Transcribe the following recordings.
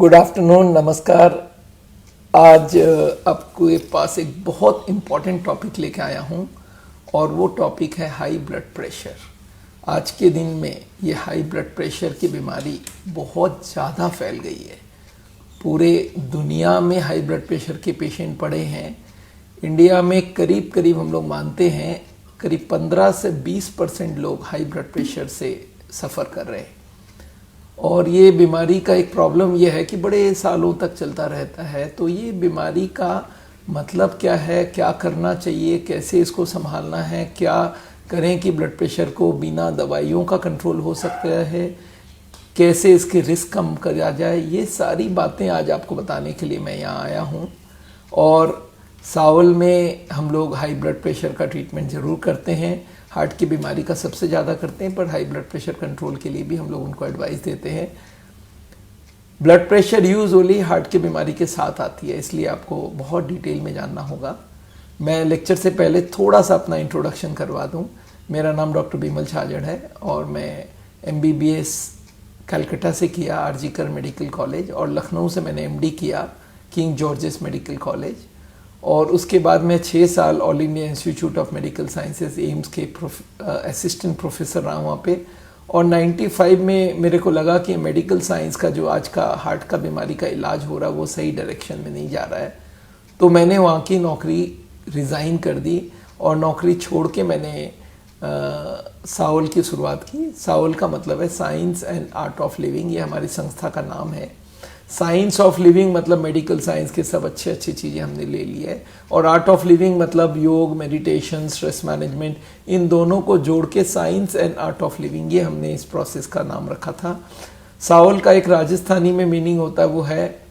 Good afternoon, नमस्कार। आज आपके पास एक बहुत इम्पॉर्टेंट टॉपिक लेके आया हूँ और वो टॉपिक है हाई ब्लड प्रेशर। आज के दिन में ये हाई ब्लड प्रेशर की बीमारी बहुत ज़्यादा फैल गई है। पूरे दुनिया में हाई ब्लड प्रेशर के पेशेंट पड़े हैं। इंडिया में करीब करीब हम लोग मानते हैं करीब 15 से 20% लोग हाई ब्लड प्रेशर से सफ़र कर रहे हैं। और ये बीमारी का एक प्रॉब्लम ये है कि बड़े सालों तक चलता रहता है। तो ये बीमारी का मतलब क्या है, क्या करना चाहिए, कैसे इसको संभालना है, क्या करें कि ब्लड प्रेशर को बिना दवाइयों का कंट्रोल हो सकता है, कैसे इसके रिस्क कम किया जाए, ये सारी बातें आज आपको बताने के लिए मैं यहाँ आया हूँ। और सावल में हम लोग हाई ब्लड प्रेशर का ट्रीटमेंट ज़रूर करते हैं। हार्ट की बीमारी का सबसे ज़्यादा करते हैं, पर हाई ब्लड प्रेशर कंट्रोल के लिए भी हम लोग उनको एडवाइस देते हैं। ब्लड प्रेशर यूजुअली हार्ट की बीमारी के साथ आती है, इसलिए आपको बहुत डिटेल में जानना होगा। मैं लेक्चर से पहले थोड़ा सा अपना इंट्रोडक्शन करवा दूं। मेरा नाम डॉक्टर बिमल छाजड़ है और मैं MBBS कलकत्ता से किया, आरजी कर मेडिकल कॉलेज, और लखनऊ से मैंने MD किया, किंग जॉर्जेस मेडिकल कॉलेज। और उसके बाद मैं 6 साल all India institute of medical sciences AIIMS के असिस्टेंट प्रोफेसर रहा वहाँ पे। और 95 में मेरे को लगा कि मेडिकल साइंस का जो आज का हार्ट का बीमारी का इलाज हो रहा है वो सही डायरेक्शन में नहीं जा रहा है। तो मैंने वहाँ की नौकरी रिज़ाइन कर दी और नौकरी छोड़ के मैंने सावल की शुरुआत की। सावल का मतलब है science and art of living, ये हमारी संस्था का नाम है। साइंस ऑफ लिविंग मतलब मेडिकल साइंस के सब अच्छी चीज़ें हमने ले ली है, और आर्ट ऑफ लिविंग मतलब योग, मेडिटेशन, स्ट्रेस मैनेजमेंट, इन दोनों को जोड़ के science and art of living, ये हमने इस प्रोसेस का नाम रखा था। सावल का एक राजस्थानी में मीनिंग होता है, वो है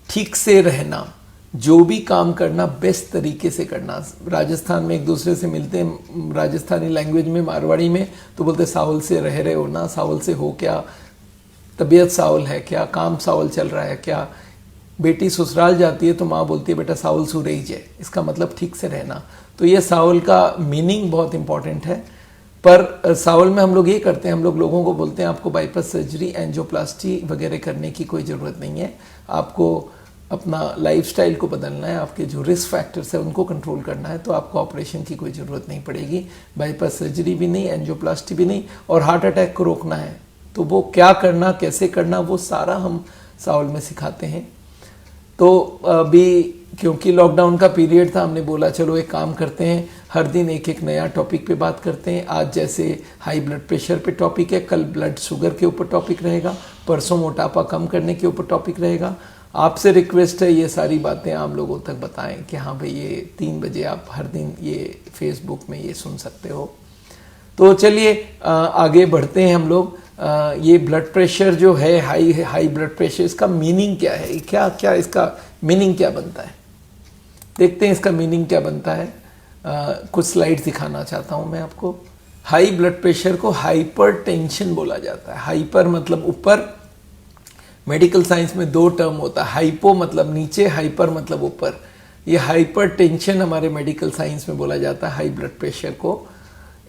ठीक से रहना, जो भी काम करना बेस्ट तरीके से करना। राजस्थान में एक दूसरे से मिलते हैं राजस्थानी लैंग्वेज में, मारवाड़ी में, तो बोलते सावल से रह रहे हो ना, सावल से हो क्या, तबीयत सावल है क्या, काम सावल चल रहा है क्या। बेटी ससुराल जाती है तो माँ बोलती है बेटा सावल सु रही जाए, इसका मतलब ठीक से रहना। तो ये सावल का मीनिंग बहुत इंपॉर्टेंट है। पर सावल में हम लोग ये करते हैं, हम लोग लोगों को बोलते हैं आपको बाईपास सर्जरी, एंजियोप्लास्टी वगैरह करने की कोई ज़रूरत नहीं है। आपको अपना लाइफस्टाइल को बदलना है, आपके जो रिस्क फैक्टर्स है उनको कंट्रोल करना है, तो आपको ऑपरेशन की कोई ज़रूरत नहीं पड़ेगी। बाईपास सर्जरी भी नहीं, एंजियोप्लास्टी भी नहीं। और हार्ट अटैक को रोकना है तो वो क्या करना, कैसे करना, वो सारा हम सावल में सिखाते हैं। तो अभी क्योंकि लॉकडाउन का पीरियड था, हमने बोला चलो एक काम करते हैं, हर दिन एक एक नया टॉपिक पे बात करते हैं। आज जैसे हाई ब्लड प्रेशर पे टॉपिक है, कल ब्लड शुगर के ऊपर टॉपिक रहेगा, परसों मोटापा कम करने के ऊपर टॉपिक रहेगा। आपसे रिक्वेस्ट है ये सारी बातें आम लोगों तक बताएं कि हाँ भाई ये 3 बजे आप हर दिन ये फेसबुक में ये सुन सकते हो। तो चलिए आगे बढ़ते हैं हम लोग। ये ब्लड प्रेशर जो है, हाई ब्लड प्रेशर, इसका मीनिंग क्या है, क्या क्या इसका मीनिंग क्या बनता है, देखते हैं इसका मीनिंग क्या बनता है। कुछ स्लाइड दिखाना चाहता हूँ मैं आपको। हाई ब्लड प्रेशर को हाइपर टेंशन बोला जाता है। हाइपर मतलब ऊपर, मेडिकल साइंस में 2 टर्म होता है, हाइपो मतलब नीचे, हाइपर मतलब ऊपर। ये हाइपर टेंशन हमारे मेडिकल साइंस में बोला जाता है हाई ब्लड प्रेशर को।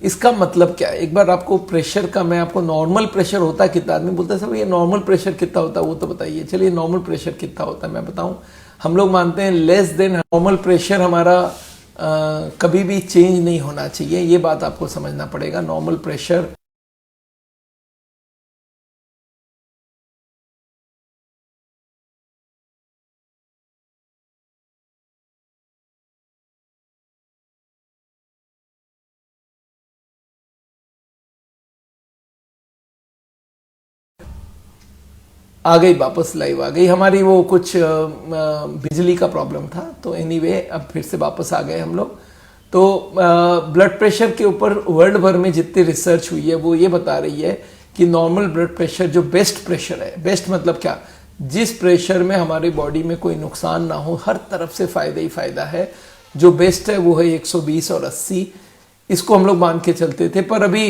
इसका मतलब क्या है, एक बार आपको प्रेशर का, मैं आपको नॉर्मल प्रेशर होता है कितना, आदमी बोलता है सब ये नॉर्मल प्रेशर कितना होता है वो तो बताइए। चलिए नॉर्मल प्रेशर कितना होता है मैं बताऊं। हम लोग मानते हैं लेस देन नॉर्मल प्रेशर हमारा कभी भी चेंज नहीं होना चाहिए, ये बात आपको समझना पड़ेगा। नॉर्मल प्रेशर आ गई, वापस लाइव आ गई हमारी। वो कुछ बिजली का प्रॉब्लम था, तो एनीवे अब फिर से वापस आ गए हम लोग। तो ब्लड प्रेशर के ऊपर वर्ल्ड भर में जितनी रिसर्च हुई है वो ये बता रही है कि नॉर्मल ब्लड प्रेशर जो बेस्ट प्रेशर है, बेस्ट मतलब क्या, जिस प्रेशर में हमारी बॉडी में कोई नुकसान ना हो, हर तरफ से फायदा ही फायदा है, जो बेस्ट है वो है 120 और 80। इसको हम लोग मान के चलते थे। पर अभी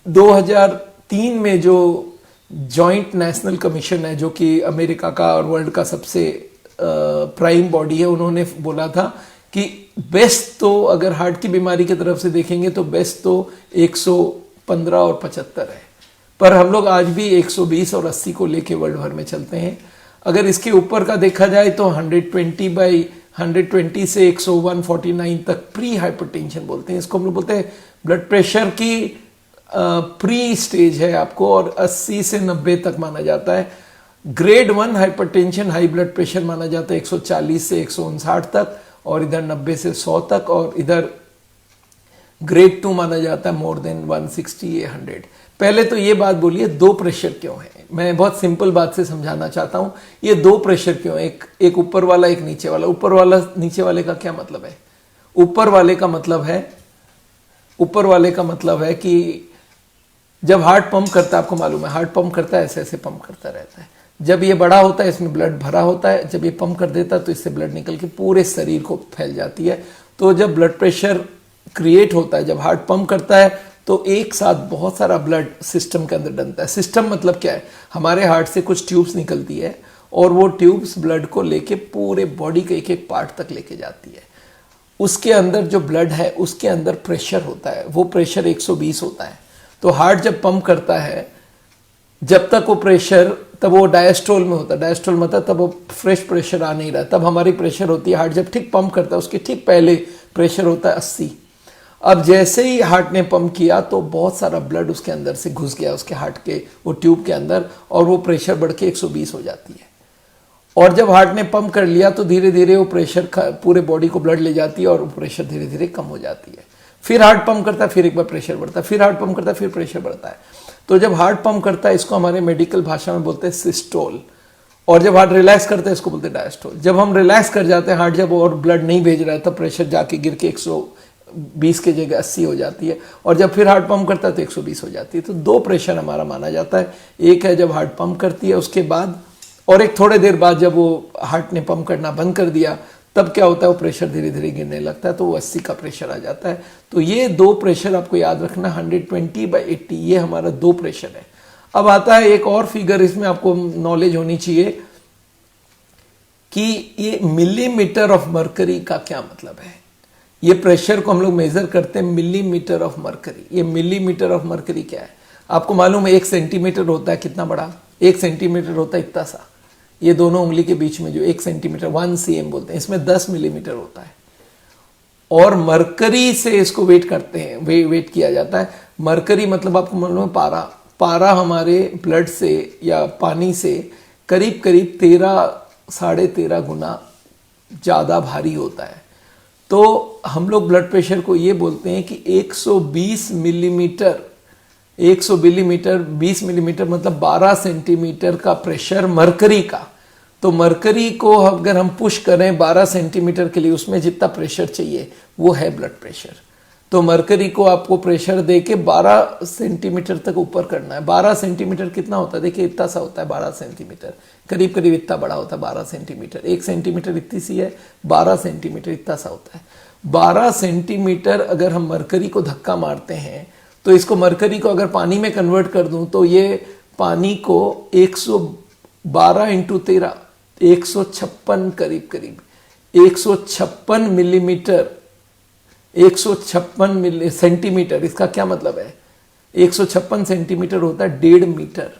2003 में जो जॉइंट नेशनल कमीशन है, जो कि अमेरिका का और वर्ल्ड का सबसे प्राइम बॉडी है, उन्होंने बोला था कि बेस्ट तो अगर हार्ट की बीमारी की तरफ से देखेंगे तो बेस्ट तो 115 और 75 है। पर हम लोग आज भी 120 और 80 को लेके वर्ल्ड भर में चलते हैं। अगर इसके ऊपर का देखा जाए तो 120/120 से 101/49 तक प्री हाइपरटेंशन बोलते हैं इसको। हम लोग बोलते हैं ब्लड प्रेशर की प्री स्टेज है आपको, और 80 से 90 तक माना जाता है। Grade 1 hypertension high blood pressure माना जाता है 140 से 159 तक, और इधर 90 से 100 तक, और इधर ग्रेड 2 माना जाता है मोर देन 160 या 100। पहले तो ये बात बोलिए, दो प्रेशर क्यों है? मैं बहुत सिंपल बात से समझाना चाहता हूं। ये दो प्रेशर क्यों है? एक ऊपर वाला, एक नीचे वाला। ऊपर वाला नीचे वाले का क्या मतलब है? ऊपर वाले का मतलब है कि जब हार्ट पंप करता है, आपको मालूम है हार्ट पंप करता है, ऐसे ऐसे पंप करता रहता है। जब ये बड़ा होता है, इसमें ब्लड भरा होता है, जब ये पंप कर देता है तो इससे ब्लड निकल के पूरे शरीर को फैल जाती है। तो जब ब्लड प्रेशर क्रिएट होता है, जब हार्ट पंप करता है, तो एक साथ बहुत सारा ब्लड सिस्टम के अंदर डलता है। सिस्टम मतलब क्या है? हमारे हार्ट से कुछ ट्यूब्स निकलती है, और वो ट्यूब्स ब्लड को लेके पूरे बॉडी के एक एक पार्ट तक लेके जाती है। उसके अंदर जो ब्लड है, उसके अंदर प्रेशर होता है, वो प्रेशर 120 होता है। तो हार्ट जब पंप करता है, जब तक वो प्रेशर, तब वो डायस्टोल में होता है। डायस्टोल मतलब तब वो फ्रेश प्रेशर आ नहीं रहा, तब हमारी प्रेशर होती है। हार्ट जब ठीक पंप करता है, उसके ठीक पहले प्रेशर होता है 80। अब जैसे ही हार्ट ने पंप किया तो बहुत सारा ब्लड उसके अंदर से घुस गया, उसके हार्ट के वो ट्यूब के अंदर, और वो प्रेशर बढ़ के 120 हो जाती है। और जब हार्ट ने पंप कर लिया तो धीरे धीरे वो प्रेशर पूरे बॉडी को ब्लड ले जाती है, और वो प्रेशर धीरे धीरे कम हो जाती है। फिर हार्ट पंप करता है, फिर एक बार प्रेशर बढ़ता है, फिर हार्ट पंप करता है, फिर प्रेशर बढ़ता है। तो जब हार्ट पंप करता है, इसको हमारे मेडिकल भाषा में बोलते हैं सिस्टोल, और जब हार्ट रिलैक्स करता है, इसको बोलते हैं डायस्टोल। जब हम रिलैक्स कर जाते हैं हार्ट, जब और ब्लड नहीं भेज रहा है, तब प्रेशर जाके गिर के 120 की जगह 80 हो जाती है, और जब फिर हार्ट पंप करता है तो 120 हो जाती है। तो दो प्रेशर हमारा माना जाता है। एक है जब हार्ट पंप करती है उसके बाद, और एक थोड़े देर बाद जब वो हार्ट ने पंप करना बंद कर दिया, तब क्या होता है, वो प्रेशर धीरे धीरे गिरने लगता है, तो वो 80 का प्रेशर आ जाता है। तो ये दो प्रेशर आपको याद रखना, 120/80, ये हमारा दो प्रेशर है। अब आता है एक और फिगर, इसमें आपको नॉलेज होनी चाहिए कि ये मिलीमीटर ऑफ मरकरी का क्या मतलब है। ये प्रेशर को हम लोग मेजर करते हैं मिलीमीटर ऑफ मरकरी। ये मिलीमीटर ऑफ मरकरी क्या है? आपको मालूम है 1 सेंटीमीटर होता है कितना बड़ा? 1 सेंटीमीटर होता है इतना सा, ये दोनों उंगली के बीच में जो 1 सेंटीमीटर, 1 cm बोलते हैं, इसमें 10 मिलीमीटर होता है। और मरकरी से इसको वेट करते हैं, वेट किया जाता है। मरकरी मतलब आपको मालूम है पारा। पारा हमारे ब्लड से या पानी से करीब करीब 13-13.5 गुना ज़्यादा भारी होता है। तो हम लोग ब्लड प्रेशर को ये बोलते हैं कि 120 मिलीमीटर, 100 मिलीमीटर, 20 मिलीमीटर मतलब 12 सेंटीमीटर का प्रेशर मरकरी का। तो मरकरी को अगर हम पुश करें 12 सेंटीमीटर के लिए, उसमें जितना प्रेशर चाहिए वो है ब्लड प्रेशर। तो मरकरी को आपको प्रेशर दे के 12 सेंटीमीटर तक ऊपर करना है। 12 सेंटीमीटर कितना होता है? देखिए इतना सा होता है 12 सेंटीमीटर, करीब करीब इतना बड़ा होता है 12 सेंटीमीटर। 1 सेंटीमीटर इतनी सी है, 12 सेंटीमीटर इतना सा होता है। 12 सेंटीमीटर अगर हम मरकरी को धक्का मारते हैं, तो इसको मरकरी को अगर पानी में कन्वर्ट कर दूं, तो ये पानी को 112 इंटू 13, 156 करीब करीब 156 मिलीमीटर, 156 सेंटीमीटर। इसका क्या मतलब है? 156 सेंटीमीटर होता है 1.5 मीटर।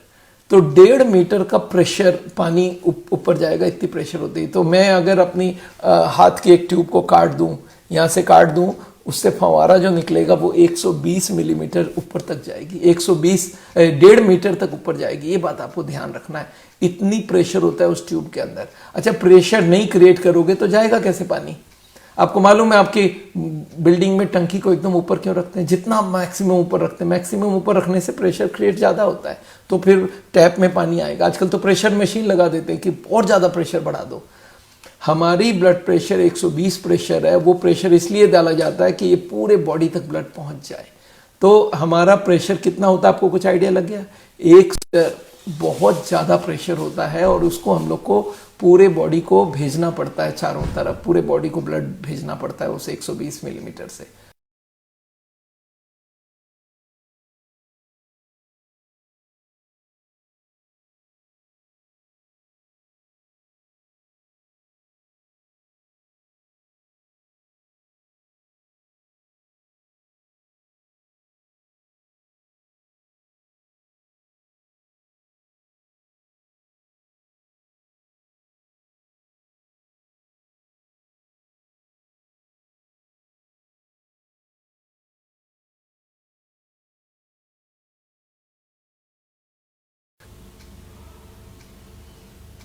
तो 1.5 मीटर का प्रेशर पानी ऊपर जाएगा, इतनी प्रेशर होती है। तो मैं अगर अपनी हाथ की एक ट्यूब को काट दूं, यहाँ से काट दूं, उससे फवारा जो निकलेगा वो 120 मिलीमीटर ऊपर तक जाएगी, 1.5 मीटर तक ऊपर जाएगी। ये बात आपको ध्यान रखना है, इतनी प्रेशर होता है उस ट्यूब के अंदर। अच्छा, प्रेशर नहीं क्रिएट करोगे तो जाएगा कैसे पानी? आपको मालूम है आपकी बिल्डिंग में टंकी को एकदम ऊपर क्यों रखते हैं? जितना मैक्सिमम ऊपर रखते हैं, मैक्सिमम ऊपर रखने से प्रेशर क्रिएट ज़्यादा होता है, तो फिर टैप में पानी आएगा। आजकल तो प्रेशर मशीन लगा देते हैं कि और ज़्यादा प्रेशर बढ़ा दो। हमारी ब्लड प्रेशर 120 प्रेशर है, वो प्रेशर इसलिए डाला जाता है कि ये पूरे बॉडी तक ब्लड पहुंच जाए। तो हमारा प्रेशर कितना होता है, आपको कुछ आइडिया लग गया? एक बहुत ज़्यादा प्रेशर होता है, और उसको हम लोग को पूरे बॉडी को भेजना पड़ता है, चारों तरफ पूरे बॉडी को ब्लड भेजना पड़ता है उस 120 मिलीमीटर से।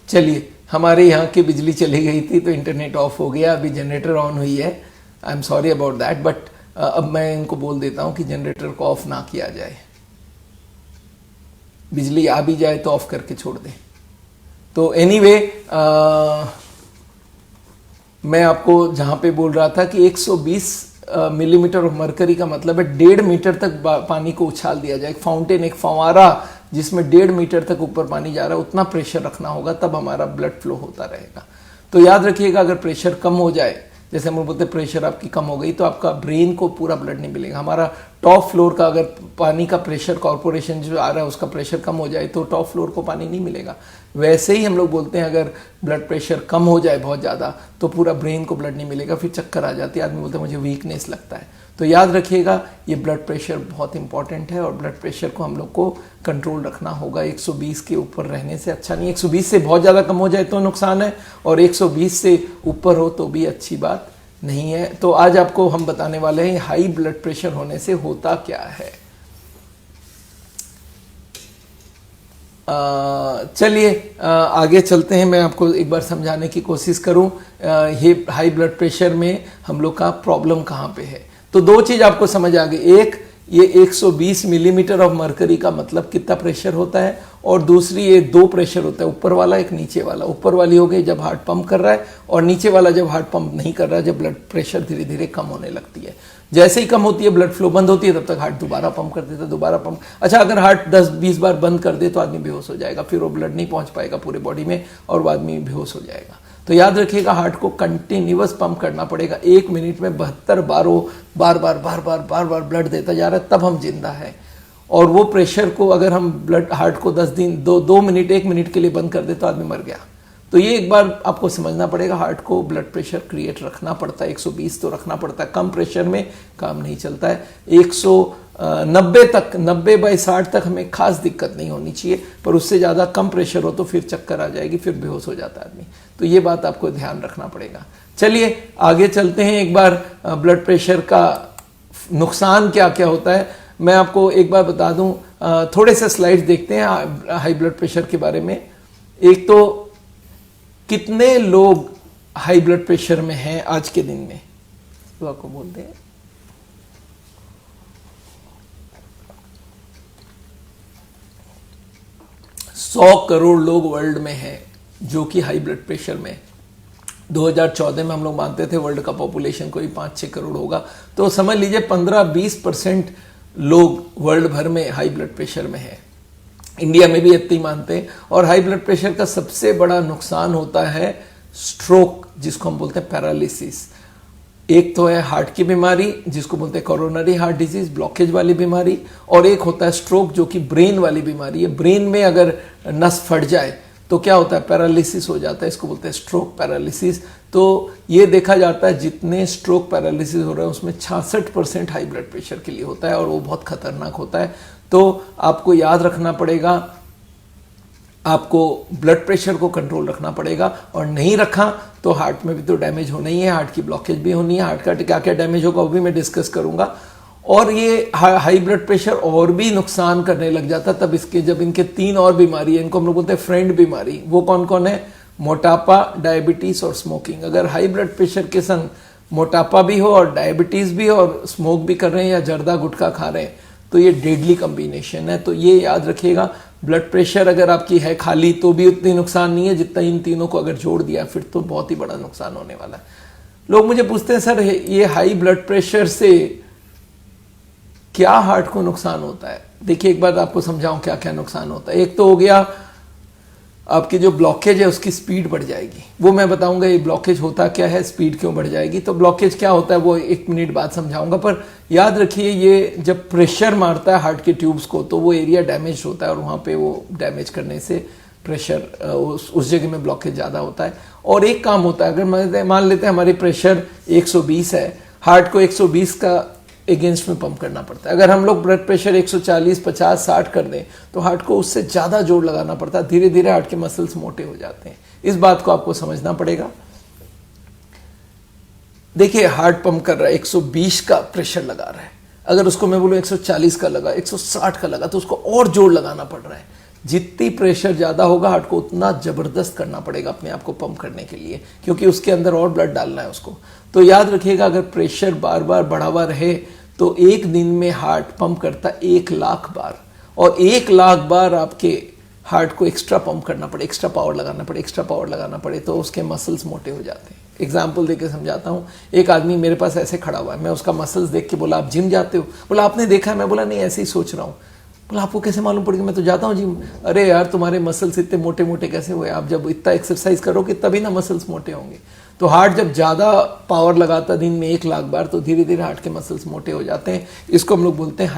चलिए, हमारे यहाँ की बिजली चली गई थी तो इंटरनेट ऑफ हो गया, अभी जनरेटर ऑन हुई है। I am sorry about that, but अब मैं इनको बोल देता हूँ कि जनरेटर को ऑफ ना किया जाए, बिजली आ भी जाए तो ऑफ करके छोड़ दें। तो एनीवे, मैं आपको जहां पे बोल रहा था कि 120 मिलीमीटर ऑफ मरकरी का मतलब है 1.5 मीटर तक पानी को उछाल दिया जाए। एक फाउंटेन, एक फंवारा जिसमें 1.5 मीटर तक ऊपर पानी जा रहा है, उतना प्रेशर रखना होगा, तब हमारा ब्लड फ्लो होता रहेगा। तो याद रखिएगा, अगर प्रेशर कम हो जाए, जैसे हम लोग बोलते हैं प्रेशर आपकी कम हो गई, तो आपका ब्रेन को पूरा ब्लड नहीं मिलेगा। हमारा टॉप फ्लोर का अगर पानी का प्रेशर, कॉर्पोरेशन जो आ रहा है उसका प्रेशर कम हो जाए तो टॉप फ्लोर को पानी नहीं मिलेगा। वैसे ही हम लोग बोलते हैं अगर ब्लड प्रेशर कम हो जाए बहुत ज़्यादा तो पूरा ब्रेन को ब्लड नहीं मिलेगा, फिर चक्कर आ जाती है, आदमी बोलता है मुझे वीकनेस लगता है। तो याद रखिएगा, ये ब्लड प्रेशर बहुत इंपॉर्टेंट है और ब्लड प्रेशर को हम लोग को कंट्रोल रखना होगा। 120 के ऊपर रहने से अच्छा नहीं, 120 से बहुत ज़्यादा कम हो जाए तो नुकसान है, और 120 से ऊपर हो तो भी अच्छी बात नहीं है। तो आज आपको हम बताने वाले हैं हाई ब्लड प्रेशर होने से होता क्या है। चलिए आगे चलते हैं, मैं आपको एक बार समझाने की कोशिश करूं ये हाई ब्लड प्रेशर में हम लोग का प्रॉब्लम कहाँ पे है। तो दो चीज आपको समझ आ गई, एक ये 120 मिलीमीटर ऑफ मरकरी का मतलब कितना प्रेशर होता है, और दूसरी ये दो प्रेशर होता है, ऊपर वाला एक नीचे वाला। ऊपर वाली हो गई जब हार्ट पंप कर रहा है, और नीचे वाला जब हार्ट पंप नहीं कर रहा है, जब ब्लड प्रेशर धीरे धीरे कम होने लगती है। जैसे ही कम होती है, ब्लड फ्लो बंद होती है, तब तक हार्ट दोबारा पंप कर देता है, दोबारा पंप। अच्छा, अगर हार्ट 10-20 बार बंद कर दे तो आदमी बेहोश हो जाएगा, फिर वो ब्लड नहीं पहुंच पाएगा पूरे बॉडी में और वो आदमी बेहोश हो जाएगा। तो याद रखिएगा, हार्ट को कंटिन्यूअस पंप करना पड़ेगा। 1 मिनट में 72 बार वो बार बार ब्लड देता जा रहा है, तब हम जिंदा है। और वो प्रेशर को अगर हम ब्लड हार्ट को 10 दिन 2 मिनट 1 मिनट के लिए बंद कर दे तो आदमी मर गया। तो ये एक बार आपको समझना पड़ेगा, हार्ट को ब्लड प्रेशर क्रिएट रखना पड़ता है, 120 तो रखना पड़ता है। कम प्रेशर में काम नहीं चलता है। 190 तक, 90/60 तक हमें खास दिक्कत नहीं होनी चाहिए, पर उससे ज़्यादा कम प्रेशर हो तो फिर चक्कर आ जाएगी, फिर बेहोश हो जाता है आदमी। तो ये बात आपको ध्यान रखना पड़ेगा। चलिए आगे चलते हैं, एक बार ब्लड प्रेशर का नुकसान क्या क्या होता है मैं आपको एक बार बता दूं। थोड़े से स्लाइड्स देखते हैं हाई ब्लड प्रेशर के बारे में। एक तो कितने लोग हाई ब्लड प्रेशर में हैं आज के दिन में, तो आपको बोलते हैं 100 करोड़ लोग वर्ल्ड में हैं जो कि हाई ब्लड प्रेशर में। 2014 में हम लोग मानते थे वर्ल्ड का पॉपुलेशन कोई 5-6 करोड़ होगा, तो समझ लीजिए 15-20% लोग वर्ल्ड भर में हाई ब्लड प्रेशर में हैं। इंडिया में भी इतने ही मानते हैं। और हाई ब्लड प्रेशर का सबसे बड़ा नुकसान होता है स्ट्रोक, जिसको हम बोलते हैं पैरालिसिस। एक तो है हार्ट की बीमारी जिसको बोलते हैं कोरोनरी हार्ट डिजीज, ब्लॉकेज वाली बीमारी, और एक होता है स्ट्रोक जो कि ब्रेन वाली बीमारी है। ब्रेन में अगर नस फट जाए तो क्या होता है, पैरालिसिस हो जाता है, इसको बोलते हैं स्ट्रोक पैरालिसिस। तो ये देखा जाता है जितने स्ट्रोक पैरालिसिस हो रहे हैं उसमें 66% हाई ब्लड प्रेशर के लिए होता है, और वो बहुत खतरनाक होता है। तो आपको याद रखना पड़ेगा, आपको ब्लड प्रेशर को कंट्रोल रखना पड़ेगा, और नहीं रखा तो हार्ट में भी तो डैमेज होना ही है, हार्ट की ब्लॉकेज भी होनी है। हार्ट का क्या क्या डैमेज होगा वो भी मैं डिस्कस करूंगा। और ये हाई ब्लड प्रेशर और भी नुकसान करने लग जाता तब इसके, जब इनके 3 और बीमारी है, इनको हम लोग बोलते हैं फ्रेंड बीमारी। वो कौन कौन है, मोटापा, डायबिटीज और स्मोकिंग। अगर हाई ब्लड प्रेशर के संग मोटापा भी हो और डायबिटीज भी हो और स्मोक भी कर रहे हैं या जर्दा गुटखा खा रहे हैं तो ये डेडली कॉम्बिनेशन है। तो ये याद रखिएगा, ब्लड प्रेशर अगर आपकी है खाली तो भी उतनी नुकसान नहीं है जितना इन तीनों को अगर जोड़ दिया फिर तो बहुत ही बड़ा नुकसान होने वाला है। लोग मुझे पूछते हैं सर ये हाई ब्लड प्रेशर से क्या हार्ट को नुकसान होता है। देखिए एक बार आपको समझाऊं क्या क्या नुकसान होता है। एक तो हो गया आपकी जो ब्लॉकेज है उसकी स्पीड बढ़ जाएगी, वो मैं बताऊंगा ये ब्लॉकेज होता क्या है, स्पीड क्यों बढ़ जाएगी। तो ब्लॉकेज क्या होता है वो 1 मिनट बाद समझाऊंगा, पर याद रखिए ये जब प्रेशर मारता है हार्ट के ट्यूब्स को तो वो एरिया डैमेज होता है, और वहाँ पे वो डैमेज करने से प्रेशर उस जगह में ब्लॉकेज ज़्यादा होता है। और एक काम होता है, अगर मान लेते हैं हमारे प्रेशर 120 है, हार्ट को 120 का अगेंस्ट में पंप करना पड़ता है। अगर हम लोग ब्लड प्रेशर 140, 50, 60 कर दें तो हार्ट को उससे ज़्यादा जोर लगाना पड़ता है, धीरे धीरे हार्ट के मसल्स मोटे हो जाते हैं। इस बात को आपको समझना पड़ेगा। देखिए हार्ट पंप कर रहा है, 120 का प्रेशर लगा रहा है, अगर उसको मैं बोलूँ 140 का लगा, 160 का लगा तो उसको और जोर लगाना पड़ रहा है। जितनी प्रेशर ज़्यादा होगा हार्ट को उतना ज़बरदस्त करना पड़ेगा अपने आप को पंप करने के लिए, क्योंकि उसके अंदर और ब्लड डालना है उसको। तो याद रखिएगा, अगर प्रेशर बार बार बढ़ा हुआ रहे तो एक दिन में हार्ट पंप करता 1,00,000 बार, और 1,00,000 बार आपके हार्ट को एक्स्ट्रा पंप करना पड़े, एक्स्ट्रा पावर लगाना पड़े तो उसके मसल्स मोटे हो जाते हैं। एग्जाम्पल देके समझाता हूँ। एक आदमी मेरे पास ऐसे खड़ा हुआ है, मैं उसका मसल्स देख के बोला, आप जिम जाते हो? बोला, आपने देखा है? मैं बोला, नहीं, ऐसे ही सोच रहा हूँ। बोला, आपको कैसे मालूम पड़ गया? मैं तो जाता हूँ जिम। अरे यार, तुम्हारे मसल्स इतने मोटे मोटे कैसे हुए? आप जब इतना एक्सरसाइज करोगे तभी ना मसल्स मोटे होंगे। तो हार्ट जब ज़्यादा पावर लगाता दिन में 1,00,000 बार, तो धीरे धीरे हार्ट के मसल्स मोटे हो जाते हैं। इसको हम लोग बोलते हैं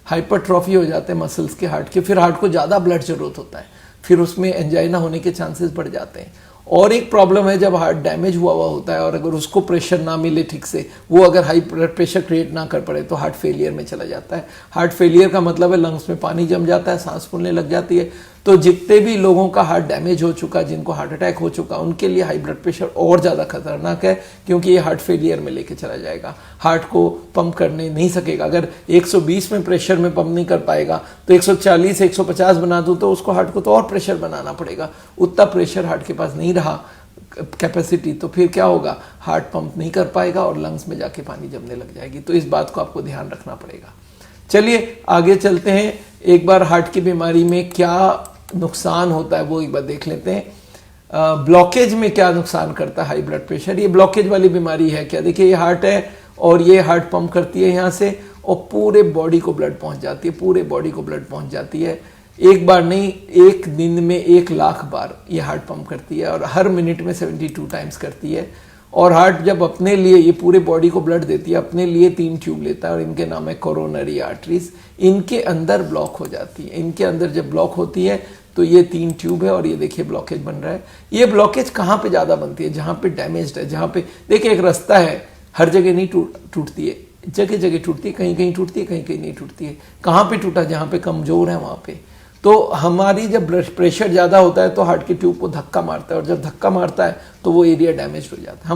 हाइपरट्रॉफी हो जाते हैं मसल्स के, हार्ट के। फिर हार्ट को ज़्यादा ब्लड जरूरत होता है, फिर उसमें एंजाइना होने के चांसेस बढ़ जाते हैं। और एक प्रॉब्लम है, जब हार्ट डैमेज हुआ होता है और अगर उसको प्रेशर ना मिले ठीक से, वो अगर हाई ब्लड प्रेशर क्रिएट ना कर पड़े, तो हार्ट फेलियर में चला जाता है। हार्ट फेलियर का मतलब है लंग्स में पानी जम जाता है, सांस फूलने लग जाती है। तो जितने भी लोगों का हार्ट डैमेज हो चुका, जिनको हार्ट अटैक हो चुका, उनके लिए हाई ब्लड प्रेशर और ज़्यादा खतरनाक है, क्योंकि ये हार्ट फेलियर में लेके चला जाएगा, हार्ट को पंप करने नहीं सकेगा। अगर 120 में प्रेशर में पंप नहीं कर पाएगा तो 140 150 बना दूँ तो उसको, हार्ट को तो और प्रेशर बनाना पड़ेगा। उतना प्रेशर हार्ट के पास नहीं रहा कैपेसिटी, तो फिर क्या होगा, हार्ट पंप नहीं कर पाएगा और लंग्स में जाके पानी जमने लग जाएगी। तो इस बात को आपको ध्यान रखना पड़ेगा। चलिए आगे चलते हैं। एक बार हार्ट की बीमारी में क्या नुकसान होता है वो एक बार देख लेते हैं। ब्लॉकेज में क्या नुकसान करता है हाई ब्लड प्रेशर? ये ब्लॉकेज वाली बीमारी है क्या? देखिए, ये हार्ट है और ये हार्ट पंप करती है यहाँ से, और पूरे बॉडी को ब्लड पहुंच जाती है, एक बार नहीं, एक दिन में 1,00,000 बार ये हार्ट पंप करती है, और हर मिनट में 72 टाइम्स करती है। और हार्ट जब अपने लिए, ये पूरे बॉडी को ब्लड देती है, अपने लिए 3 ट्यूब लेता है, और इनके नाम है कोरोनरी आर्टरीज। इनके अंदर ब्लॉक हो जाती है, इनके अंदर जब ब्लॉक होती है तो ये 3 ट्यूब है, और ये देखिए ब्लॉकेज बन रहा है। ये ब्लॉकेज कहाँ पे ज़्यादा बनती है? जहाँ पे डैमेज्ड है, जहाँ पे देखिए एक रास्ता है, हर जगह नहीं टूटती है, जगह जगह टूटती है, कहीं कहीं टूटती है, कहीं कहीं नहीं टूटती है। कहाँ पे टूटा? जहाँ पे कमजोर है वहाँ पे। तो हमारी जब ब्लड प्रेशर ज़्यादा होता है तो हार्ट की ट्यूब को धक्का मारता है, और जब धक्का मारता है तो वो एरिया डैमेज हो जाता है।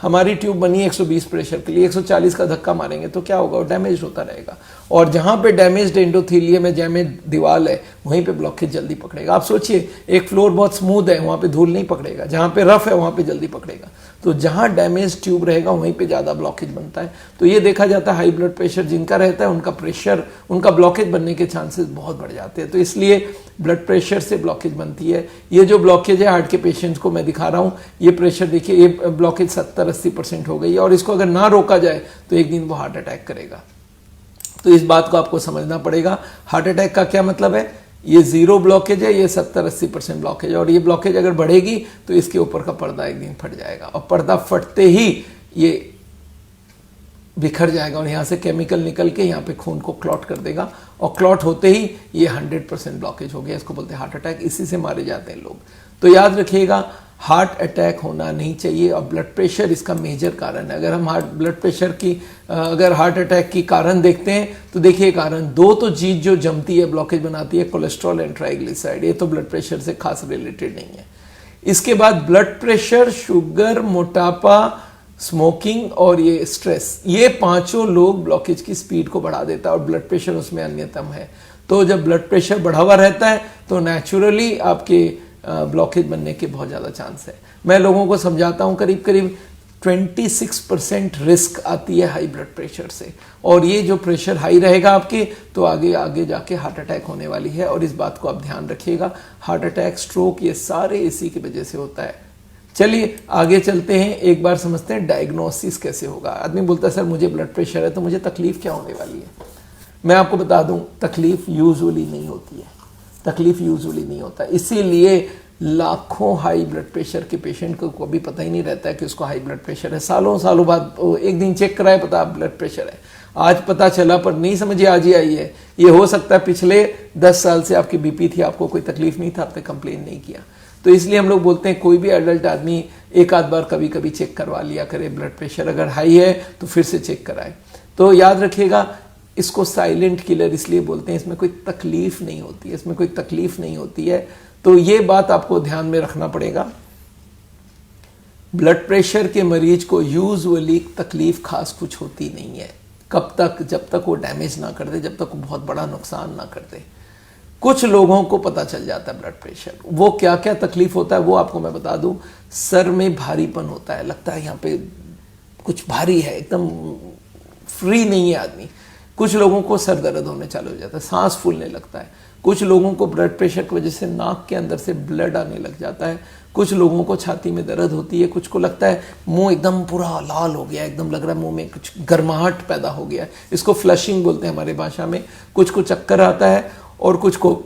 हमारी ट्यूब बनी 120 प्रेशर के लिए, 140 का धक्का मारेंगे तो क्या होगा? वो डैमेज होता रहेगा। और जहाँ पे डैमेज्ड एंडोथेलियम है, जहाँ में दीवार है, वहीं पे ब्लॉकेज जल्दी पकड़ेगा। आप सोचिए, एक फ्लोर बहुत स्मूथ है, वहाँ पे धूल नहीं पकड़ेगा, जहाँ पे रफ है वहाँ पे जल्दी पकड़ेगा। तो जहाँ डैमेज ट्यूब रहेगा वहीं पे ज़्यादा ब्लॉकेज बनता है। तो ये देखा जाता है, हाई ब्लड प्रेशर जिनका रहता है उनका ब्लॉकेज बनने के चांसेस बहुत बढ़ जाते हैं। तो इसलिए ब्लड प्रेशर से ब्लॉकेज बनती है। ये जो ब्लॉकेज है हार्ट के पेशेंट्स को मैं दिखा रहा हूँ, ये प्रेशर देखिए, ये ब्लॉकेज 70-80% हो गई है, और इसको अगर ना रोका जाए तो एक दिन वो हार्ट अटैक करेगा। तो इस बात को आपको समझना पड़ेगा। हार्ट अटैक का क्या मतलब है? ये 0 ब्लॉकेज है, ये 70-80% ब्लॉकेज है, और ये ब्लॉकेज अगर बढ़ेगी तो इसके ऊपर का पर्दा एक दिन फट जाएगा, और पर्दा फटते ही ये बिखर जाएगा, और यहाँ से केमिकल निकल के यहाँ पे खून को क्लॉट कर देगा, और क्लॉट होते ही ये 100% ब्लॉकेज हो गया। इसको बोलते हैं हार्ट अटैक। इसी से मारे जाते हैं लोग। तो याद रखिएगा, हार्ट अटैक होना नहीं चाहिए, और ब्लड प्रेशर इसका मेजर कारण है। अगर हम अगर हार्ट अटैक की कारण देखते हैं तो देखिए, कारण 2 तो चीज जो जमती है, ब्लॉकेज बनाती है, कोलेस्ट्रॉल एंड ट्राइग्लिसराइड। ये तो ब्लड प्रेशर से खास रिलेटेड नहीं है। इसके बाद ब्लड प्रेशर, शुगर, मोटापा, स्मोकिंग और ये स्ट्रेस, ये 5 लोग ब्लॉकेज की स्पीड को बढ़ा देता है, और ब्लड प्रेशर उसमें अन्यतम है। तो जब ब्लड प्रेशर बढ़ा हुआ रहता है तो नेचुरली आपके ब्लॉकेज बनने के बहुत ज़्यादा चांस है। मैं लोगों को समझाता हूँ, करीब करीब 26% रिस्क आती है हाई ब्लड प्रेशर से, और ये जो प्रेशर हाई रहेगा आपके, तो आगे आगे जाके हार्ट अटैक होने वाली है। और इस बात को आप ध्यान रखिएगा, हार्ट अटैक, स्ट्रोक, ये सारे इसी की वजह से होता है। चलिए आगे चलते हैं, एक बार समझते हैं डायग्नोसिस कैसे होगा। आदमी बोलता है, सर मुझे ब्लड प्रेशर है तो मुझे तकलीफ क्या होने वाली है? मैं आपको बता दूं, तकलीफ यूजुअली नहीं होती है, तकलीफ यूजुअली नहीं होता। इसीलिए लाखों हाई ब्लड प्रेशर के पेशेंट को कभी पता ही नहीं रहता है कि उसको हाई ब्लड प्रेशर है। सालों सालों बाद एक दिन चेक कराए, पता ब्लड प्रेशर है, आज पता चला, पर नहीं समझिए आज ही आई है। ये हो सकता है पिछले 10 साल से आपकी बीपी थी, आपको कोई तकलीफ नहीं था, आपने कंप्लेन नहीं किया। तो इसलिए हम लोग बोलते हैं, कोई भी एडल्ट आदमी एक आध बार कभी कभी चेक करवा लिया करे ब्लड प्रेशर, अगर हाई है तो फिर से चेक कराए। तो याद रखिएगा, इसको साइलेंट किलर इसलिए बोलते हैं, इसमें कोई तकलीफ नहीं होती है, इसमें कोई तकलीफ नहीं होती है। तो ये बात आपको ध्यान में रखना पड़ेगा। ब्लड प्रेशर के मरीज को यूजुअली तकलीफ खास कुछ होती नहीं है। कब तक? जब तक वो डैमेज ना कर दे, जब तक वो बहुत बड़ा नुकसान ना कर दे। कुछ लोगों को पता चल जाता है ब्लड प्रेशर। वो क्या क्या तकलीफ होता है वो आपको मैं बता दूं। सर में भारीपन होता है, लगता है यहाँ पे कुछ भारी है, एकदम फ्री नहीं है आदमी। कुछ लोगों को सर दर्द होने चालू हो जाता है, सांस फूलने लगता है। कुछ लोगों को ब्लड प्रेशर की वजह से नाक के अंदर से ब्लड आने लग जाता है। कुछ लोगों को छाती में दर्द होती है। कुछ को लगता है मुंह एकदम पूरा लाल हो गया, एकदम लग रहा है मुंह में कुछ गर्माहट पैदा हो गया है, इसको फ्लशिंग बोलते हैं हमारे भाषा में। कुछ को चक्कर आता है और कुछ को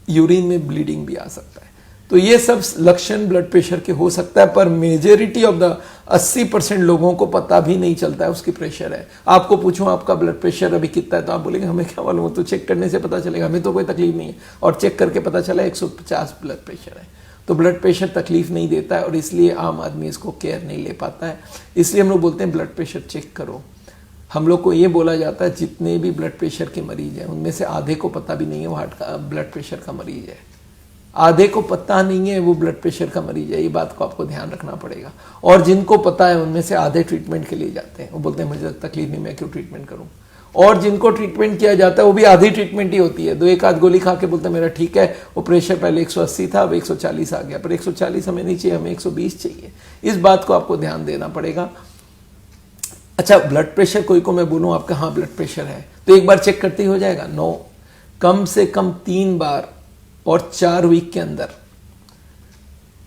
यूरिन में ब्लीडिंग भी आ सकता है। तो ये सब लक्षण ब्लड प्रेशर के हो सकता है, पर मेजॉरिटी ऑफ द 80% लोगों को पता भी नहीं चलता है उसकी प्रेशर है। आपको पूछूं आपका ब्लड प्रेशर अभी कितना है तो आप बोलेंगे हमें क्या मालूम, तो चेक करने से पता चलेगा, हमें तो कोई तकलीफ नहीं है। और चेक करके पता चला 150 ब्लड प्रेशर है। तो ब्लड प्रेशर तकलीफ नहीं देता है और इसलिए आम आदमी इसको केयर नहीं ले पाता है। इसलिए हम लोग बोलते हैं ब्लड प्रेशर चेक करो। हम लोग को ये बोला जाता है जितने भी ब्लड प्रेशर के मरीज हैं उनमें से आधे को पता भी नहीं है वो हार्ट का ब्लड प्रेशर का मरीज है, आधे को पता नहीं है वो ब्लड प्रेशर का मरीज है। ये बात को आपको ध्यान रखना पड़ेगा। और जिनको पता है उनमें से आधे ट्रीटमेंट के लिए जाते हैं, वो बोलते हैं मुझे तकलीफ नहीं, मैं क्यों ट्रीटमेंट करूं। और जिनको ट्रीटमेंट किया जाता है वो भी आधी ट्रीटमेंट ही होती है। 2-1 गोली खा के बोलते हैं मेरा ठीक है, वो प्रेशर पहले 180 था अब 140 आ गया, पर 140 हमें नहीं चाहिए, हमें 120 चाहिए। इस बात को आपको ध्यान देना पड़ेगा। अच्छा, ब्लड प्रेशर कोई को मैं बोलूं आपका हाँ ब्लड प्रेशर है तो एक बार चेक करते ही हो जाएगा? नो, कम से कम 3 बार और 4 वीक के अंदर,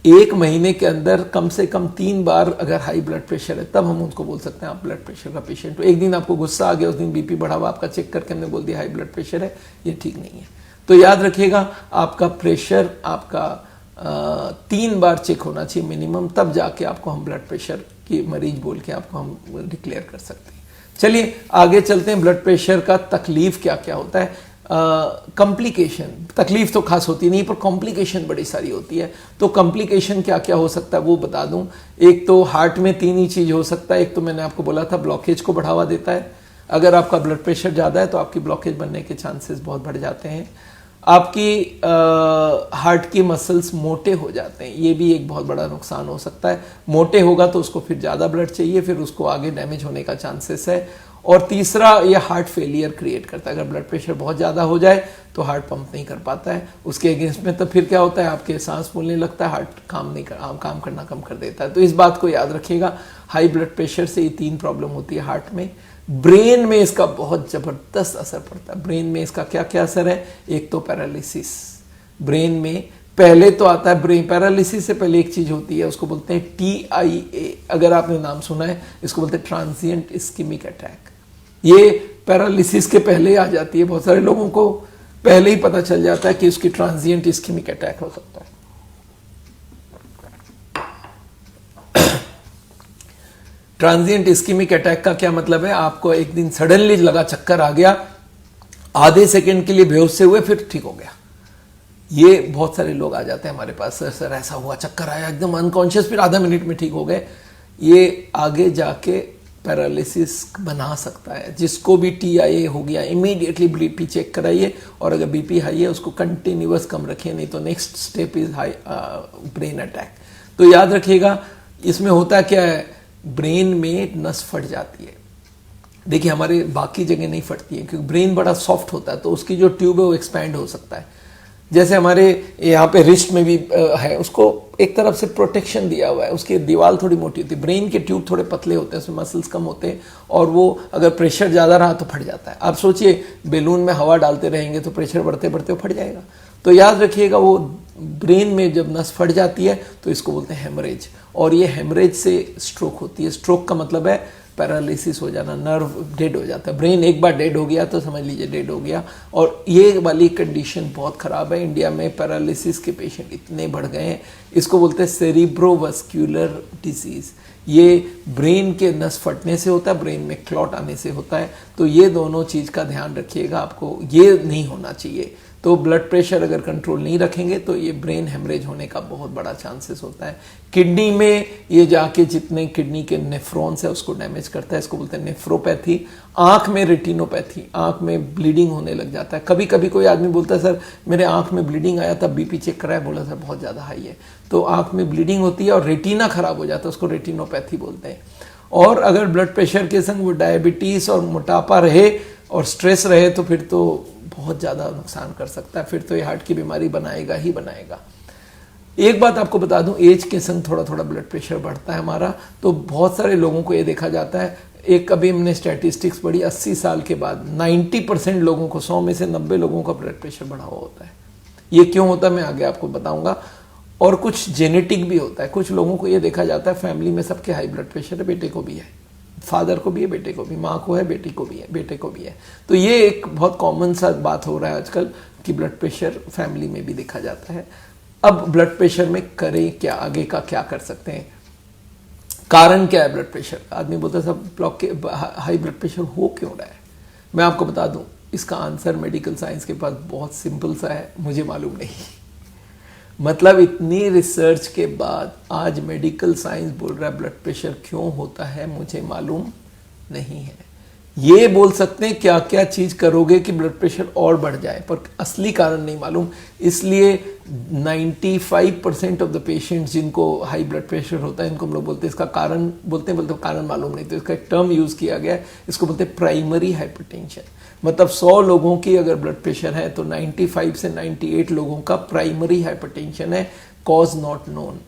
1 महीने के अंदर कम से कम 3 बार अगर हाई ब्लड प्रेशर है तब हम उसको बोल सकते हैं आप ब्लड प्रेशर का पेशेंट हो। एक दिन आपको गुस्सा आ गया, उस दिन बीपी बढ़ा हुआ आपका, चेक करके हमने बोल दिया हाई ब्लड प्रेशर है, ये ठीक नहीं है। तो याद रखिएगा आपका प्रेशर आपका 3 बार चेक होना चाहिए मिनिमम, तब जाके आपको हम ब्लड प्रेशर की मरीज बोल के आपको हम डिक्लेयर कर सकते हैं। चलिए आगे चलते हैं। ब्लड प्रेशर का तकलीफ क्या क्या होता है। कॉम्प्लिकेशन, तकलीफ तो खास होती नहीं पर कॉम्प्लिकेशन बड़ी सारी होती है। तो कॉम्प्लिकेशन क्या क्या हो सकता है वो बता दूं। एक तो हार्ट में 3 ही चीज हो सकता है। एक तो मैंने आपको बोला था ब्लॉकेज को बढ़ावा देता है। अगर आपका ब्लड प्रेशर ज़्यादा है तो आपकी ब्लॉकेज बनने के चांसेस बहुत बढ़ जाते हैं। आपकी हार्ट की मसल्स मोटे हो जाते हैं, ये भी एक बहुत बड़ा नुकसान हो सकता है। मोटे होगा तो उसको फिर ज़्यादा ब्लड चाहिए, फिर उसको आगे डैमेज होने का चांसेस है। और तीसरा, ये हार्ट फेलियर क्रिएट करता है। अगर ब्लड प्रेशर बहुत ज़्यादा हो जाए तो हार्ट पंप नहीं कर पाता है उसके अगेंस्ट में, तो फिर क्या होता है आपके सांस फूलने लगता है, हार्ट काम करना कम कर देता है। तो इस बात को याद रखिएगा, हाई ब्लड प्रेशर से ये 3 प्रॉब्लम होती है हार्ट में। ब्रेन में इसका बहुत जबरदस्त असर पड़ता है। ब्रेन में इसका क्या क्या असर है? एक तो पैरालिसिस, ब्रेन में पहले तो आता है ब्रेन पैरालिसिस से पहले एक चीज होती है उसको बोलते हैं TIA, अगर आपने नाम सुना है, इसको बोलते हैं ट्रांजिएंट इस्कीमिक अटैक। ये पैरालिसिस के पहले आ जाती है, बहुत सारे लोगों को पहले ही पता चल जाता है कि उसकी ट्रांजिएंट इस्कीमिक अटैक हो सकता है। ट्रांजिएंट इस्कीमिक अटैक का क्या मतलब है? आपको एक दिन सडनली लगा चक्कर आ गया, आधे सेकंड के लिए बेहोश से हुए, फिर ठीक हो गया। ये बहुत सारे लोग आ जाते हैं हमारे पास, सर ऐसा हुआ, चक्कर आया, एकदम अनकॉन्शियस, फिर आधा मिनट में ठीक हो गए। ये आगे जाके पैरालिसिस बना सकता है। जिसको भी TIA हो गया इमीडिएटली बीपी चेक कराइए, और अगर बीपी हाई है उसको कंटिन्यूअस कम रखिए, नहीं तो next step is high brain attack. तो याद रखिएगा इसमें होता क्या है, ब्रेन में नस फट जाती है। देखिए हमारे बाकी जगह नहीं फटती है क्योंकि ब्रेन बड़ा सॉफ्ट होता है, तो उसकी जो ट्यूब है वो एक्सपैंड हो सकता है। जैसे हमारे यहाँ पे रिस्ट में भी है, उसको एक तरफ से प्रोटेक्शन दिया हुआ है, उसकी दीवार थोड़ी मोटी होती है। ब्रेन के ट्यूब थोड़े पतले होते हैं, उसमें मसल्स कम होते हैं, और वो अगर प्रेशर ज़्यादा रहा तो फट जाता है। आप सोचिए बेलून में हवा डालते रहेंगे तो प्रेशर बढ़ते बढ़ते वो फट जाएगा। तो याद रखिएगा वो ब्रेन में जब नस फट जाती है तो इसको बोलते हैं हेमरेज, और ये हेमरेज से स्ट्रोक होती है। स्ट्रोक का मतलब है पैरालिसिस हो जाना, नर्व डेड हो जाता है। ब्रेन एक बार डेड हो गया तो समझ लीजिए डेड हो गया। और ये वाली कंडीशन बहुत ख़राब है। इंडिया में पैरालिसिस के पेशेंट इतने बढ़ गए हैं, इसको बोलते हैं सेरिब्रोवास्कुलर डिजीज़। ये ब्रेन के नस फटने से होता है, ब्रेन में क्लॉट आने से होता है। तो ये दोनों चीज़ का ध्यान रखिएगा, आपको ये नहीं होना चाहिए। तो ब्लड प्रेशर अगर कंट्रोल नहीं रखेंगे तो ये ब्रेन हेमरेज होने का बहुत बड़ा चांसेस होता है। किडनी में ये जाके जितने किडनी के नेफ्रॉन्स है उसको डैमेज करता है, इसको बोलते हैं नेफ्रोपैथी। आंख में रेटिनोपैथी, आंख में ब्लीडिंग होने लग जाता है। कभी कभी कोई आदमी बोलता है सर मेरे आंख में ब्लीडिंग आया था, बीपी चेक कराया, बोला सर बहुत ज़्यादा हाई है। तो आंख में ब्लीडिंग होती है और रेटिना खराब हो जाता है, उसको रेटिनोपैथी बोलते हैं। और अगर ब्लड प्रेशर के संग वो डायबिटीज़ और मोटापा रहे और स्ट्रेस रहे तो फिर तो बहुत ज़्यादा नुकसान कर सकता है, फिर तो ये हार्ट की बीमारी बनाएगा ही बनाएगा। एक बात आपको बता दूं, एज के संग थोड़ा थोड़ा ब्लड प्रेशर बढ़ता है हमारा, तो बहुत सारे लोगों को ये देखा जाता है, एक कभी हमने स्टैटिस्टिक्स पढ़ी 80 साल के बाद 90% लोगों को, 100 में से 90 लोगों का ब्लड प्रेशर बढ़ा हुआ होता है। ये क्यों होता है मैं आगे आपको बताऊंगा। और कुछ जेनेटिक भी होता है, कुछ लोगों को ये देखा जाता है फैमिली में सबके हाई ब्लड प्रेशर है, बेटे को भी है, फादर को भी है, बेटे को भी, माँ को है, बेटी को भी है, बेटे को भी है। तो ये एक बहुत कॉमन सा बात हो रहा है आजकल कि ब्लड प्रेशर फैमिली में भी देखा जाता है। अब ब्लड प्रेशर में करें क्या, आगे का क्या कर सकते हैं, कारण क्या है ब्लड प्रेशर का। आदमी बोलता है सब ब्लॉक के हाई ब्लड प्रेशर हो क्यों रहा है। मैं आपको बता दूं इसका आंसर मेडिकल साइंस के पास बहुत सिंपल सा है, मुझे मालूम नहीं। मतलब इतनी रिसर्च के बाद आज मेडिकल साइंस बोल रहा है ब्लड प्रेशर क्यों होता है, मुझे मालूम नहीं है। ये बोल सकते हैं क्या क्या चीज करोगे कि ब्लड प्रेशर और बढ़ जाए, पर असली कारण नहीं मालूम। इसलिए 95% ऑफ द पेशेंट्स जिनको हाई ब्लड प्रेशर होता है, इनको हम लोग बोलते हैं इसका कारण, बोलते कारण मालूम नहीं, तो इसका एक टर्म यूज किया गया है, इसको बोलते हैं प्राइमरी हाइपरटेंशन। मतलब 100 लोगों की अगर ब्लड प्रेशर है तो 95 से 98 लोगों का प्राइमरी हाइपरटेंशन है, कॉज नॉट नोन।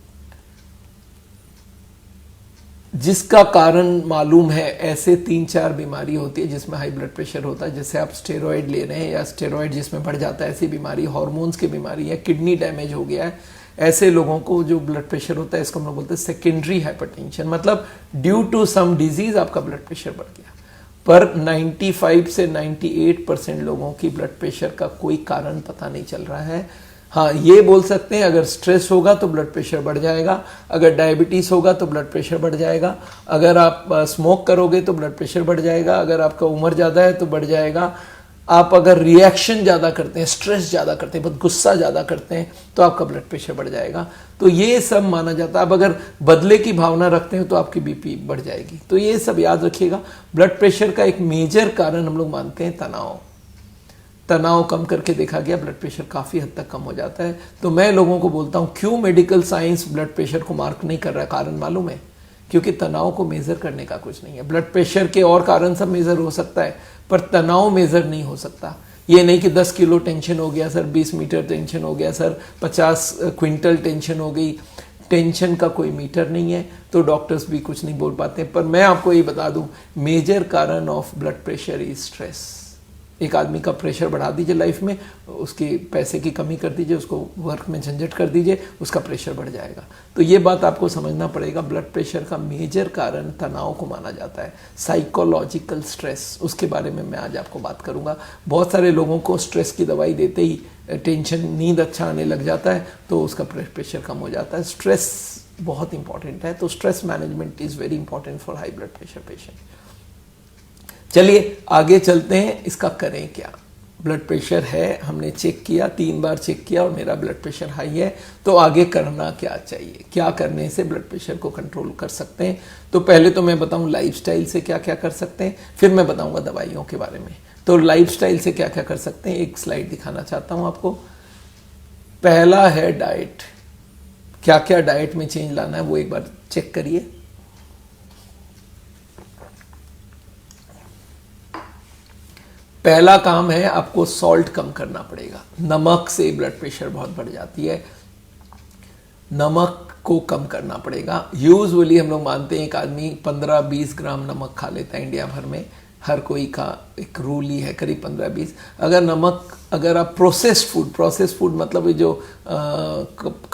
जिसका कारण मालूम है, ऐसे 3-4 बीमारी होती है जिसमें हाई ब्लड प्रेशर होता है। जैसे आप स्टेरॉइड ले रहे हैं या स्टेरॉइड जिसमें बढ़ जाता है, ऐसी बीमारी, हार्मोन्स की बीमारी है, किडनी डैमेज हो गया है, ऐसे लोगों को जो ब्लड प्रेशर होता है इसको हम लोग बोलते हैं सेकेंडरी हाइपरटेंशन। मतलब ड्यू टू सम डिजीज आपका ब्लड प्रेशर बढ़ गया। पर 95 से 98% लोगों की ब्लड प्रेशर का कोई कारण पता नहीं चल रहा है। हाँ, ये बोल सकते हैं अगर स्ट्रेस होगा तो ब्लड प्रेशर बढ़ जाएगा, अगर डायबिटीज होगा तो ब्लड प्रेशर बढ़ जाएगा, अगर आप स्मोक करोगे तो ब्लड प्रेशर बढ़ जाएगा, अगर आपका उम्र ज़्यादा है तो बढ़ जाएगा, आप अगर रिएक्शन ज़्यादा करते हैं, स्ट्रेस ज़्यादा करते हैं, बहुत गुस्सा ज़्यादा करते हैं तो आपका ब्लड प्रेशर बढ़ जाएगा। तो ये सब माना जाता है। अब अगर बदले की भावना रखते हैं तो आपकी बीपी बढ़ जाएगी। तो ये सब याद रखिएगा। ब्लड प्रेशर का एक मेजर कारण हम लोग मानते हैं तनाव। तनाव कम करके देखा गया ब्लड प्रेशर काफ़ी हद तक कम हो जाता है। तो मैं लोगों को बोलता हूँ क्यों मेडिकल साइंस ब्लड प्रेशर को मार्क नहीं कर रहा है, कारण मालूम है, क्योंकि तनाव को मेज़र करने का कुछ नहीं है। ब्लड प्रेशर के और कारण सब मेज़र हो सकता है पर तनाव मेज़र नहीं हो सकता। ये नहीं कि 10 किलो टेंशन हो गया सर, 20 मीटर टेंशन हो गया सर, 50 क्विंटल टेंशन हो गई। टेंशन का कोई मीटर नहीं है, तो डॉक्टर्स भी कुछ नहीं बोल पाते। पर मैं आपको ये बता दूं, मेजर कारण of blood pressure is stress. एक आदमी का प्रेशर बढ़ा दीजिए लाइफ में, उसके पैसे की कमी कर दीजिए, उसको वर्क में झंझट कर दीजिए, उसका प्रेशर बढ़ जाएगा। तो ये बात आपको समझना पड़ेगा। ब्लड प्रेशर का मेजर कारण तनाव को माना जाता है, साइकोलॉजिकल स्ट्रेस। उसके बारे में मैं आज आपको बात करूंगा। बहुत सारे लोगों को स्ट्रेस की दवाई देते ही टेंशन, नींद अच्छा आने लग जाता है तो उसका प्रेशर कम हो जाता है। स्ट्रेस बहुत इंपॉर्टेंट है, तो stress management is very important for high blood pressure patient. चलिए आगे चलते हैं, इसका करें क्या। ब्लड प्रेशर है, हमने चेक किया, 3 बार चेक किया और मेरा ब्लड प्रेशर हाई है, तो आगे करना क्या चाहिए, क्या करने से ब्लड प्रेशर को कंट्रोल कर सकते हैं। तो पहले तो मैं बताऊं लाइफस्टाइल से क्या क्या कर सकते हैं, फिर मैं बताऊंगा दवाइयों के बारे में। तो लाइफस्टाइल से क्या क्या कर सकते हैं, एक स्लाइड दिखाना चाहता हूं आपको। पहला है डाइट। क्या क्या डाइट में चेंज लाना है वो एक बार चेक करिए। पहला काम है आपको सॉल्ट कम करना पड़ेगा। नमक से ब्लड प्रेशर बहुत बढ़ जाती है, नमक को कम करना पड़ेगा। यूजुअली हम लोग मानते हैं एक आदमी 15-20 ग्राम नमक खा लेता है इंडिया भर में, हर कोई का एक रूल ही है करीब 15-20। अगर नमक, अगर आप प्रोसेस्ड फूड मतलब ये जो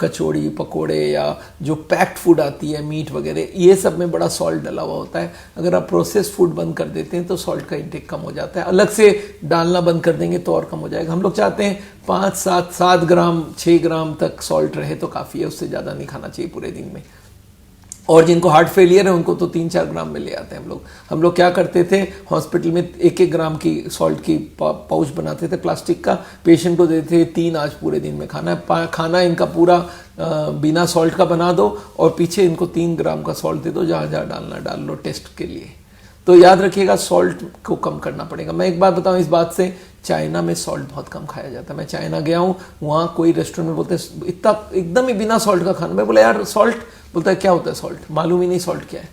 कचौड़ी पकोड़े या जो पैक्ड फूड आती है, मीट वगैरह, ये सब में बड़ा सॉल्ट डला हुआ होता है। अगर आप प्रोसेस्ड फूड बंद कर देते हैं तो सॉल्ट का इंटेक कम हो जाता है। अलग से डालना बंद कर देंगे तो और कम हो जाएगा। हम लोग चाहते हैं 5-7 ग्राम 6 ग्राम तक सॉल्ट रहे तो काफ़ी है, उससे ज़्यादा नहीं खाना चाहिए पूरे दिन में। और जिनको हार्ट फेलियर है उनको तो 3-4 ग्राम में ले आते हैं हम लोग। हम लोग क्या करते थे, हॉस्पिटल में 1-1 ग्राम की सॉल्ट की पाउच बनाते थे प्लास्टिक का, पेशेंट को देते थे 3 आज पूरे दिन में खाना है। खाना इनका पूरा बिना सॉल्ट का बना दो और पीछे इनको 3 ग्राम का सॉल्ट दे दो, जहाँ जहाँ डालना डाल लो टेस्ट के लिए। तो याद रखिएगा सॉल्ट को कम करना पड़ेगा। मैं एक बात बताऊं इस बात से, चाइना में सॉल्ट बहुत कम खाया जाता है। मैं चाइना गया हूँ, वहाँ कोई रेस्टोरेंट में बोलते हैं इतना एकदम ही बिना सॉल्ट का खाना। मैं बोला यार सॉल्ट, बोलता है क्या होता है सॉल्ट, मालूम ही नहीं सॉल्ट क्या है।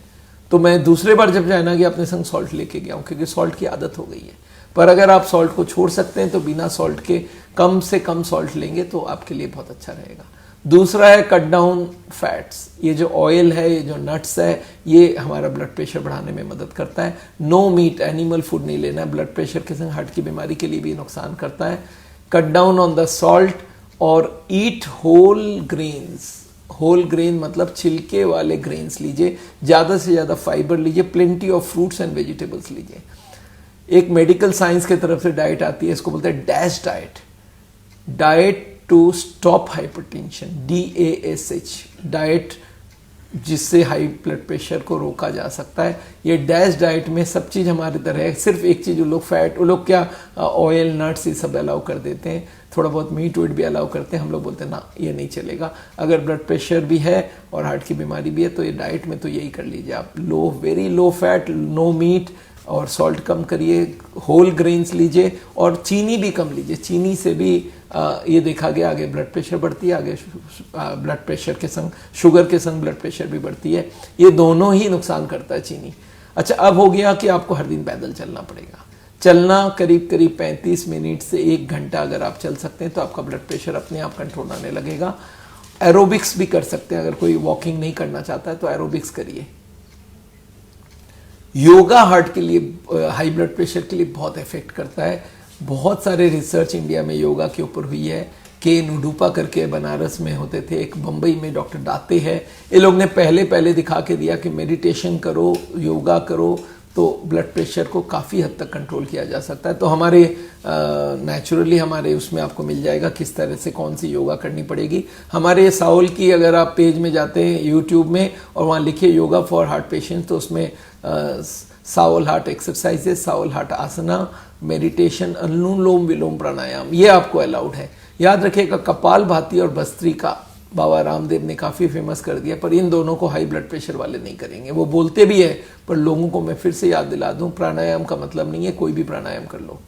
तो मैं दूसरे बार जब चाइना गया अपने संग सॉल्ट लेके गया हूँ, क्योंकि सॉल्ट की आदत हो गई है। पर अगर आप सॉल्ट को छोड़ सकते हैं तो बिना सॉल्ट के कम से कम सॉल्ट लेंगे तो आपके लिए बहुत अच्छा रहेगा। दूसरा है कट डाउन फैट्स। ये जो ऑयल है, ये जो नट्स है, ये हमारा ब्लड प्रेशर बढ़ाने में मदद करता है। नो मीट, एनिमल फूड नहीं लेना है, ब्लड प्रेशर के संग हार्ट की बीमारी के लिए भी नुकसान करता है। Cut down on the salt और ईट होल ग्रेन्स। होल ग्रेन मतलब छिलके वाले ग्रेन्स लीजिए, ज़्यादा से ज़्यादा फाइबर लीजिए, plenty of fruits and vegetables लीजिए। एक मेडिकल साइंस की तरफ से डाइट आती है, इसको बोलते हैं dash diet, diet to stop hypertension, DASH, diet जिससे हाई ब्लड प्रेशर को रोका जा सकता है। ये डैश डाइट में सब चीज़ हमारी तरह है, सिर्फ एक चीज़ वो लोग क्या ऑयल नट्स ये सब अलाउ कर देते हैं, थोड़ा बहुत मीट वीट भी अलाउ करते हैं। हम लोग बोलते हैं ना, ये नहीं चलेगा। अगर ब्लड प्रेशर भी है और हार्ट की बीमारी भी है तो ये डाइट में तो यही कर लीजिए आप, very low fat, no meat और सॉल्ट कम करिए, होल ग्रेन्स लीजिए और चीनी भी कम लीजिए। चीनी से भी ये देखा गया आगे ब्लड प्रेशर बढ़ती है, आगे ब्लड प्रेशर के संग शुगर के संग ब्लड प्रेशर भी बढ़ती है। ये दोनों ही नुकसान करता है चीनी। अच्छा, अब हो गया कि आपको हर दिन पैदल चलना पड़ेगा। चलना करीब 35 मिनट से 1 घंटा अगर आप चल सकते हैं तो आपका ब्लड प्रेशर अपने आप कंट्रोल आने लगेगा। एरोबिक्स भी कर सकते हैं, अगर कोई वॉकिंग नहीं करना चाहता है तो एरोबिक्स करिए। योगा हार्ट के लिए, हाई ब्लड प्रेशर के लिए बहुत इफेक्ट करता है। बहुत सारे रिसर्च इंडिया में योगा के ऊपर हुई है। के नुडूपा करके बनारस में होते थे, एक बम्बई में डॉक्टर दाते हैं, ये लोग ने पहले दिखा के दिया कि मेडिटेशन करो, योगा करो तो ब्लड प्रेशर को काफ़ी हद तक कंट्रोल किया जा सकता है। तो हमारे नेचुरली हमारे उसमें आपको मिल जाएगा किस तरह से कौन सी योगा करनी पड़ेगी। हमारे साउल की अगर आप पेज में जाते हैं यूट्यूब में और वहाँ लिखिए योगा फॉर हार्ट पेशेंट, तो उसमें soul heart exercises, soul heart asana, meditation, anulom vilom pranayama, ये आपको अलाउड है। याद रखिएगा कपाल भाती और भस्त्रिका बाबा रामदेव ने काफ़ी फेमस कर दिया, पर इन दोनों को हाई ब्लड प्रेशर वाले नहीं करेंगे। वो बोलते भी है पर लोगों को मैं फिर से याद दिला दूं, प्राणायाम का मतलब नहीं है कोई भी प्राणायाम कर लो,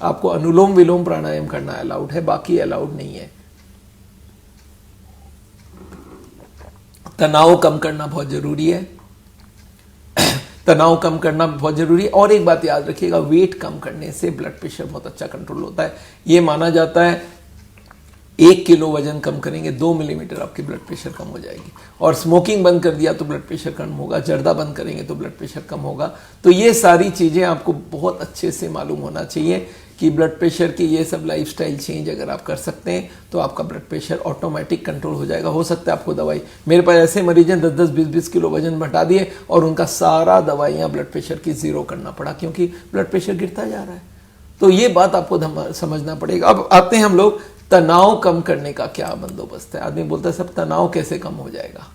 आपको अनुलोम विलोम प्राणायाम करना अलाउड है, बाकी अलाउड नहीं है। तनाव कम करना बहुत जरूरी है, तनाव कम करना बहुत जरूरी है। और एक बात याद रखिएगा, वेट कम करने से ब्लड प्रेशर बहुत अच्छा कंट्रोल होता है। ये माना जाता है 1 किलो वजन कम करेंगे 2 मिलीमीटर आपकी ब्लड प्रेशर कम हो जाएगी। और स्मोकिंग बंद कर दिया तो ब्लड प्रेशर कम होगा, जर्दा बंद करेंगे तो ब्लड प्रेशर कम होगा। तो ये सारी चीज़ें आपको बहुत अच्छे से मालूम होना चाहिए कि ब्लड प्रेशर की ये सब लाइफस्टाइल चेंज अगर आप कर सकते हैं तो आपका ब्लड प्रेशर ऑटोमेटिक कंट्रोल हो जाएगा। हो सकता है आपको दवाई, मेरे पास ऐसे मरीज हैं 10-10, 20-20 किलो वजन घटा दिए और उनका सारा दवाइयाँ ब्लड प्रेशर की 0 करना पड़ा, क्योंकि ब्लड प्रेशर गिरता जा रहा है। तो ये बात आपको समझना पड़ेगा। अब आते हैं हम लोग तनाव कम करने का क्या बंदोबस्त है। आदमी बोलता है सब तनाव कैसे कम हो जाएगा।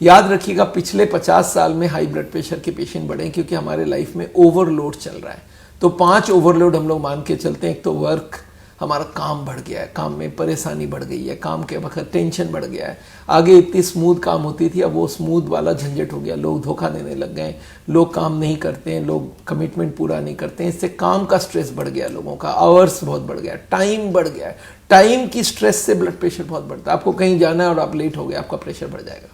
याद रखिएगा पिछले 50 साल में हाई ब्लड प्रेशर के पेशेंट बढ़े क्योंकि हमारे लाइफ में ओवरलोड चल रहा है। तो 5 ओवरलोड हम लोग मान के चलते हैं। एक तो वर्क, हमारा काम बढ़ गया है, काम में परेशानी बढ़ गई है, काम के वक्त टेंशन बढ़ गया है। आगे इतनी स्मूथ काम होती थी, अब वो स्मूथ वाला झंझट हो गया, लोग धोखा देने लग गए, लोग काम नहीं करते हैं, लोग कमिटमेंट पूरा नहीं करते हैं। इससे काम का स्ट्रेस बढ़ गया, लोगों का आवर्स बहुत बढ़ गया, टाइम बढ़ गया है। टाइम की स्ट्रेस से ब्लड प्रेशर बहुत बढ़ता है। आपको कहीं जाना है और आप लेट हो गए, आपका प्रेशर बढ़ जाएगा।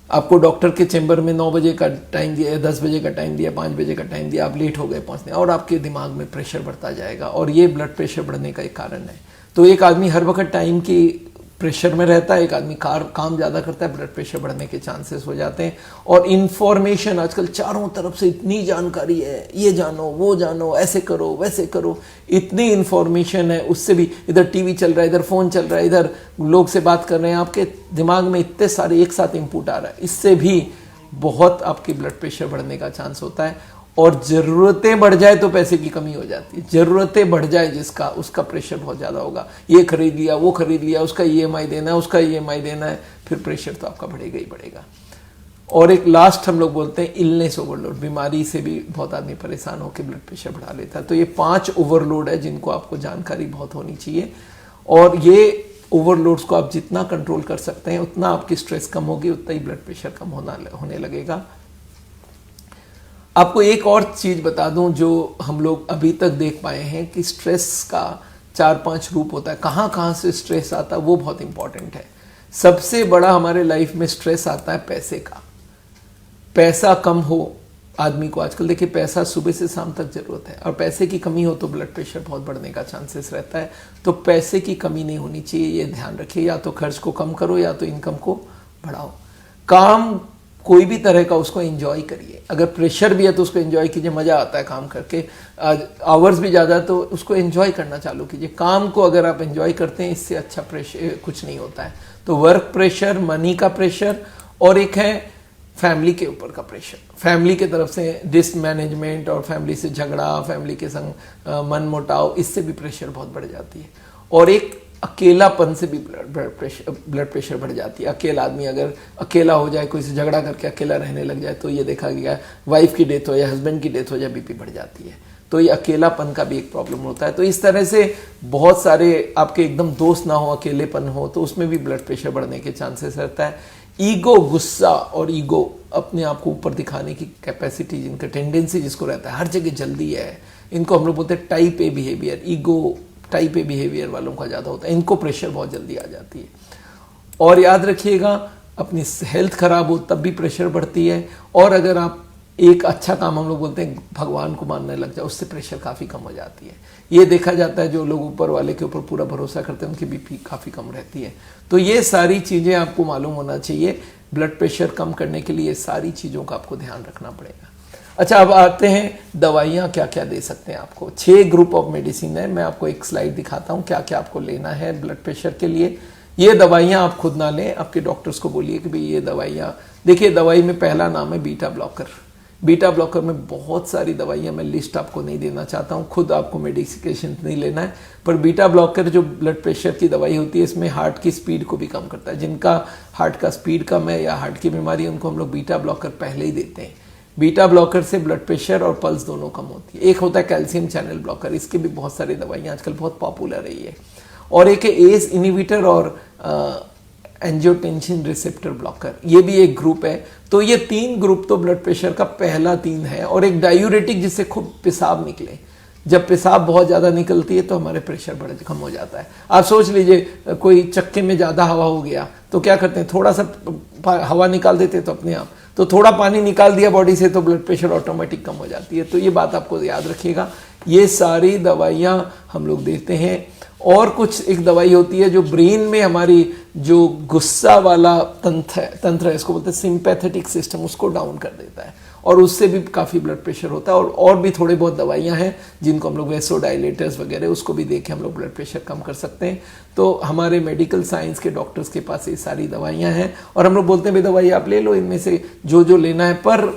आपको डॉक्टर के चेंबर में 9 बजे का टाइम दिया, 10 बजे का टाइम दिया, 5 बजे का टाइम दिया, आप लेट हो गए पहुंचने, और आपके दिमाग में प्रेशर बढ़ता जाएगा और ये ब्लड प्रेशर बढ़ने का एक कारण है। तो एक आदमी हर वक्त टाइम की प्रेशर में रहता है, एक आदमी काम ज़्यादा करता है, ब्लड प्रेशर बढ़ने के चांसेस हो जाते हैं। और इन्फॉर्मेशन आजकल चारों तरफ से इतनी जानकारी है, ये जानो वो जानो, ऐसे करो वैसे करो, इतनी इन्फॉर्मेशन है। उससे भी इधर टीवी चल रहा है, इधर फ़ोन चल रहा है, इधर लोग से बात कर रहे हैं, आपके दिमाग में इतने सारे एक साथ इनपुट आ रहा है, इससे भी बहुत आपकी ब्लड प्रेशर बढ़ने का चांस होता है। और ज़रूरतें बढ़ जाए तो पैसे की कमी हो जाती है। ज़रूरतें बढ़ जाए जिसका, उसका प्रेशर बहुत ज़्यादा होगा। ये खरीद लिया, वो खरीद लिया, उसका EMI देना है, उसका EMI देना है, फिर प्रेशर तो आपका बढ़ेगा ही बढ़ेगा। और एक लास्ट हम लोग बोलते हैं इलनेस ओवरलोड, बीमारी से भी बहुत आदमी परेशान होकर ब्लड प्रेशर बढ़ा लेता है। तो ये 5 ओवरलोड है जिनको आपको जानकारी बहुत होनी चाहिए। और ये ओवरलोड्स को आप जितना कंट्रोल कर सकते हैं उतना आपकी स्ट्रेस कम होगी, उतना ही ब्लड प्रेशर कम होने लगेगा। आपको एक और चीज़ बता दूं जो हम लोग अभी तक देख पाए हैं कि स्ट्रेस का 4-5 रूप होता है। कहाँ कहाँ से स्ट्रेस आता है वो बहुत इंपॉर्टेंट है। सबसे बड़ा हमारे लाइफ में स्ट्रेस आता है पैसे का। पैसा कम हो, आदमी को आजकल देखिए पैसा सुबह से शाम तक जरूरत है, और पैसे की कमी हो तो ब्लड प्रेशर बहुत बढ़ने का चांसेस रहता है। तो पैसे की कमी नहीं होनी चाहिए, ये ध्यान रखिए। या तो खर्च को कम करो या तो इनकम को बढ़ाओ। काम कोई भी तरह का उसको एंजॉय करिए। अगर प्रेशर भी है तो उसको एंजॉय कीजिए, मजा आता है काम करके। आवर्स भी ज़्यादा तो उसको एंजॉय करना चालू कीजिए। काम को अगर आप एंजॉय करते हैं, इससे अच्छा प्रेशर कुछ नहीं होता है। तो वर्क प्रेशर, मनी का प्रेशर, और एक है फैमिली के ऊपर का प्रेशर। फैमिली के तरफ से डिसमैनेजमेंट और फैमिली से झगड़ा, फैमिली के संग मन मुटाव, इससे भी प्रेशर बहुत बढ़ जाती है। और एक अकेलापन से भी ब्लड प्रेशर बढ़ जाती है। अकेला आदमी अगर अकेला हो जाए, कोई से झगड़ा करके अकेला रहने लग जाए, तो ये देखा गया वाइफ की डेथ हो या हस्बैंड की डेथ हो जाए, बीपी बढ़ जाती है। तो ये अकेलापन का भी एक प्रॉब्लम होता है। तो इस तरह से बहुत सारे आपके एकदम दोस्त ना हो, अकेलेपन हो, तो उसमें भी ब्लड प्रेशर बढ़ने के चांसेस रहता है। ईगो, गुस्सा और ईगो, अपने आप को ऊपर दिखाने की कैपेसिटी, जिनका टेंडेंसी जिसको रहता है, हर जगह जल्दी है, इनको हम लोग बोलते हैं type A behaviour. Ego type A behaviour वालों का ज़्यादा होता है, इनको प्रेशर बहुत जल्दी आ जाती है। और याद रखिएगा, अपनी हेल्थ खराब हो तब भी प्रेशर बढ़ती है। और अगर आप एक अच्छा काम, हम लोग बोलते हैं भगवान को मानने लग जाए, उससे प्रेशर काफ़ी कम हो जाती है। ये देखा जाता है जो लोग ऊपर वाले के ऊपर पूरा भरोसा करते हैं, उनकी बीपी काफ़ी कम रहती है। तो ये सारी चीज़ें आपको मालूम होना चाहिए। ब्लड प्रेशर कम करने के लिए सारी चीज़ों का आपको ध्यान रखना पड़ेगा। अच्छा, अब आते हैं दवाइयाँ क्या क्या दे सकते हैं आपको। 6 ग्रुप ऑफ मेडिसिन है। मैं आपको एक स्लाइड दिखाता हूँ क्या क्या आपको लेना है ब्लड प्रेशर के लिए। ये दवाइयाँ आप खुद ना लें, आपके डॉक्टर्स को बोलिए कि भाई ये दवाइयाँ, देखिए दवाई में पहला नाम है बीटा ब्लॉकर। बीटा ब्लॉकर में बहुत सारी दवाइयाँ, मैं लिस्ट आपको नहीं देना चाहता हूँ, खुद आपको मेडिकेशन नहीं लेना है। पर बीटा ब्लॉकर जो ब्लड प्रेशर की दवाई होती है, इसमें हार्ट की स्पीड को भी कम करता है। जिनका हार्ट का स्पीड कम है या हार्ट की बीमारी है, उनको हम लोग बीटा ब्लॉकर पहले ही देते हैं। बीटा ब्लॉकर से ब्लड प्रेशर और पल्स दोनों कम होती है। एक होता है कैल्शियम चैनल ब्लॉकर, इसके भी बहुत सारी दवाइयाँ आजकल बहुत पॉपुलर रही है। और एक है एस इनिबिटर और एंजियोटेंसिन रिसेप्टर ब्लॉकर, ये भी एक ग्रुप है। तो ये 3 ग्रुप तो ब्लड प्रेशर का पहला 3 है। और एक डायूरेटिक, जिससे खूब पेशाब निकले। जब पेशाब बहुत ज़्यादा निकलती है तो हमारे प्रेशर बढ़ कम हो जाता है। आप सोच लीजिए कोई चक्के में ज़्यादा हवा हो गया तो क्या करते हैं, थोड़ा सा हवा निकाल देते तो अपने आप, तो थोड़ा पानी निकाल दिया बॉडी से तो ब्लड प्रेशर ऑटोमेटिक कम हो जाती है। तो ये बात आपको याद रखिएगा। ये सारी दवाइयाँ हम लोग देते हैं। और कुछ एक दवाई होती है जो ब्रेन में हमारी जो गुस्सा वाला तंत्र है, इसको बोलते हैं सिंपैथेटिक सिस्टम, उसको डाउन कर देता है। और उससे भी काफ़ी ब्लड प्रेशर होता है। और भी थोड़े बहुत दवाइयाँ हैं जिनको हम लोग वेसोडाइलेटर्स वगैरह, उसको भी देके हम लोग ब्लड प्रेशर कम कर सकते हैं। तो हमारे मेडिकल साइंस के डॉक्टर्स के पास ये सारी दवाइयाँ हैं। और हम लोग बोलते हैं भाई दवाई आप ले लो, इनमें से जो जो लेना है। पर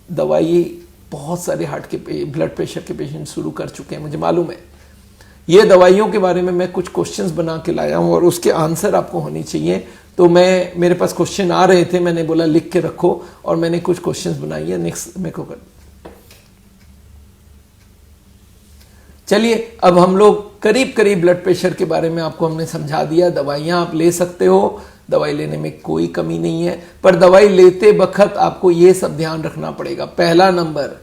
दवाई बहुत सारे हार्ट के ब्लड प्रेशर के पेशेंट शुरू कर चुके हैं, मुझे मालूम है। ये दवाइयों के बारे में मैं कुछ क्वेश्चंस बना के लाया हूँ और उसके आंसर आपको होने चाहिए। तो मेरे पास क्वेश्चन आ रहे थे, मैंने बोला लिख के रखो, और मैंने कुछ क्वेश्चंस बनाई है। नेक्स्ट मेरे को चलिए, अब हम लोग करीब करीब ब्लड प्रेशर के बारे में आपको हमने समझा दिया। दवाइयाँ आप ले सकते हो, दवाई लेने में कोई कमी नहीं है। पर दवाई लेते वक्त आपको ये सब ध्यान रखना पड़ेगा। पहला नंबर,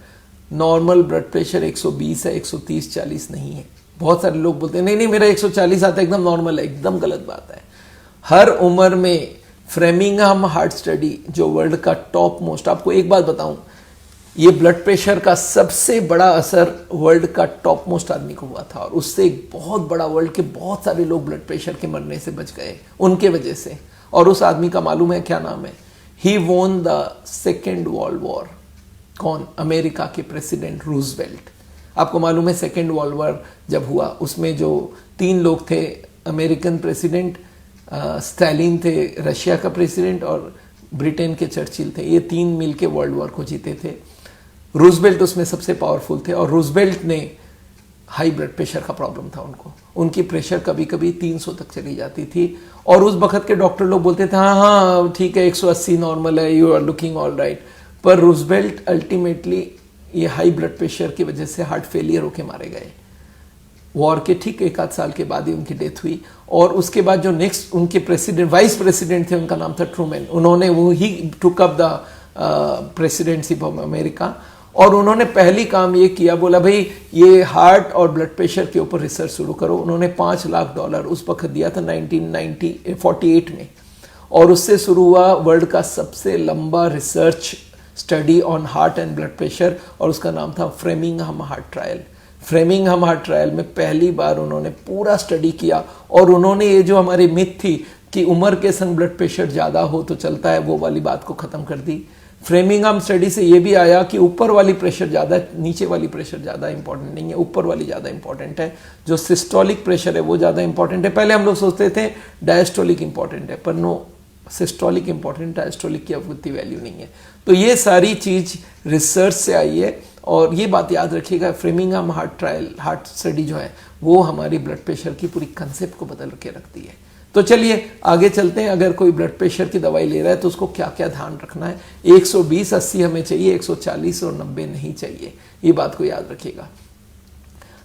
नॉर्मल ब्लड प्रेशर 120 है, 130-40 नहीं है। बहुत सारे लोग बोलते हैं नहीं मेरा 140 आता है, एकदम नॉर्मल है। एकदम गलत बात है। हर उम्र में फ्रेमिंघम हार्ट स्टडी, जो वर्ल्ड का टॉप मोस्ट, आपको एक बात बताऊं, ये ब्लड प्रेशर का सबसे बड़ा असर वर्ल्ड का टॉप मोस्ट आदमी को हुआ था। और उससे एक बहुत बड़ा, वर्ल्ड के बहुत सारे लोग ब्लड प्रेशर के मरने से बच गए उनके वजह से। और उस आदमी का मालूम है क्या नाम है? He won the second world war. कौन? अमेरिका के प्रेसिडेंट रूजवेल्ट। आपको मालूम है सेकेंड वर्ल्ड वॉर जब हुआ, उसमें जो 3 लोग थे, अमेरिकन प्रेसिडेंट, स्टालिन थे रशिया का प्रेसिडेंट, और ब्रिटेन के चर्चिल थे, ये 3 मिलके वर्ल्ड वॉर को जीते थे। रूजवेल्ट उसमें सबसे पावरफुल थे। और रूजवेल्ट ने, हाई ब्लड प्रेशर का प्रॉब्लम था उनको, उनकी प्रेशर कभी कभी 300 तक चली जाती थी। और उस वक्त के डॉक्टर लोग बोलते थे हाँ ठीक है 180 नॉर्मल है, you are looking all right. पर रूजवेल्ट अल्टीमेटली ये हाई ब्लड प्रेशर की वजह से हार्ट फेलियर होके मारे गए। वॉर के ठीक 1 आध साल के बाद ही उनकी डेथ हुई। और उसके बाद जो नेक्स्ट उनके प्रेसिडेंट, वाइस प्रेसिडेंट थे, उनका नाम था ट्रूमैन। उन्होंने, वो he took up the presidentship of America. और उन्होंने पहली काम ये किया, बोला भाई ये हार्ट और ब्लड प्रेशर के ऊपर रिसर्च शुरू करो। उन्होंने $5 लाख उस वक्त दिया था 1948 में। और उससे शुरू हुआ वर्ल्ड का सबसे लंबा research study on heart and blood pressure, और उसका नाम था फ्रेमिंघम हार्ट ट्रायल। फ्रेमिंघम हार्ट ट्रायल में पहली बार उन्होंने पूरा स्टडी किया और उन्होंने ये जो हमारी मिथ थी कि उम्र के संग ब्लड प्रेशर ज़्यादा हो तो चलता है, वो वाली बात को ख़त्म कर दी। फ्रेमिंघम स्टडी से ये भी आया कि ऊपर वाली प्रेशर ज़्यादा, नीचे वाली प्रेशर ज़्यादा इंपॉर्टेंट नहीं है, ऊपर वाली ज़्यादा इंपॉर्टेंट है। जो सिस्टोलिक प्रेशर है वो ज़्यादा इंपॉर्टेंट है। पहले हम लोग सोचते थे डायस्टोलिक इंपॉर्टेंट है, पर नो, सिस्टोलिक इंपॉर्टेंट, डायस्टोलिक की अब उतनी वैल्यू नहीं है। तो ये सारी चीज़ रिसर्च से आई है, और ये बात याद रखिएगा, फ्रेमिंघम हार्ट ट्रायल, हार्ट स्टडी जो है वो हमारी ब्लड प्रेशर की पूरी कंसेप्ट को बदल के रखती है। तो चलिए आगे चलते हैं। अगर कोई ब्लड प्रेशर की दवाई ले रहा है तो उसको क्या क्या ध्यान रखना है। 120 80 हमें चाहिए, 140 और 90 नहीं चाहिए, ये बात को याद रखिएगा।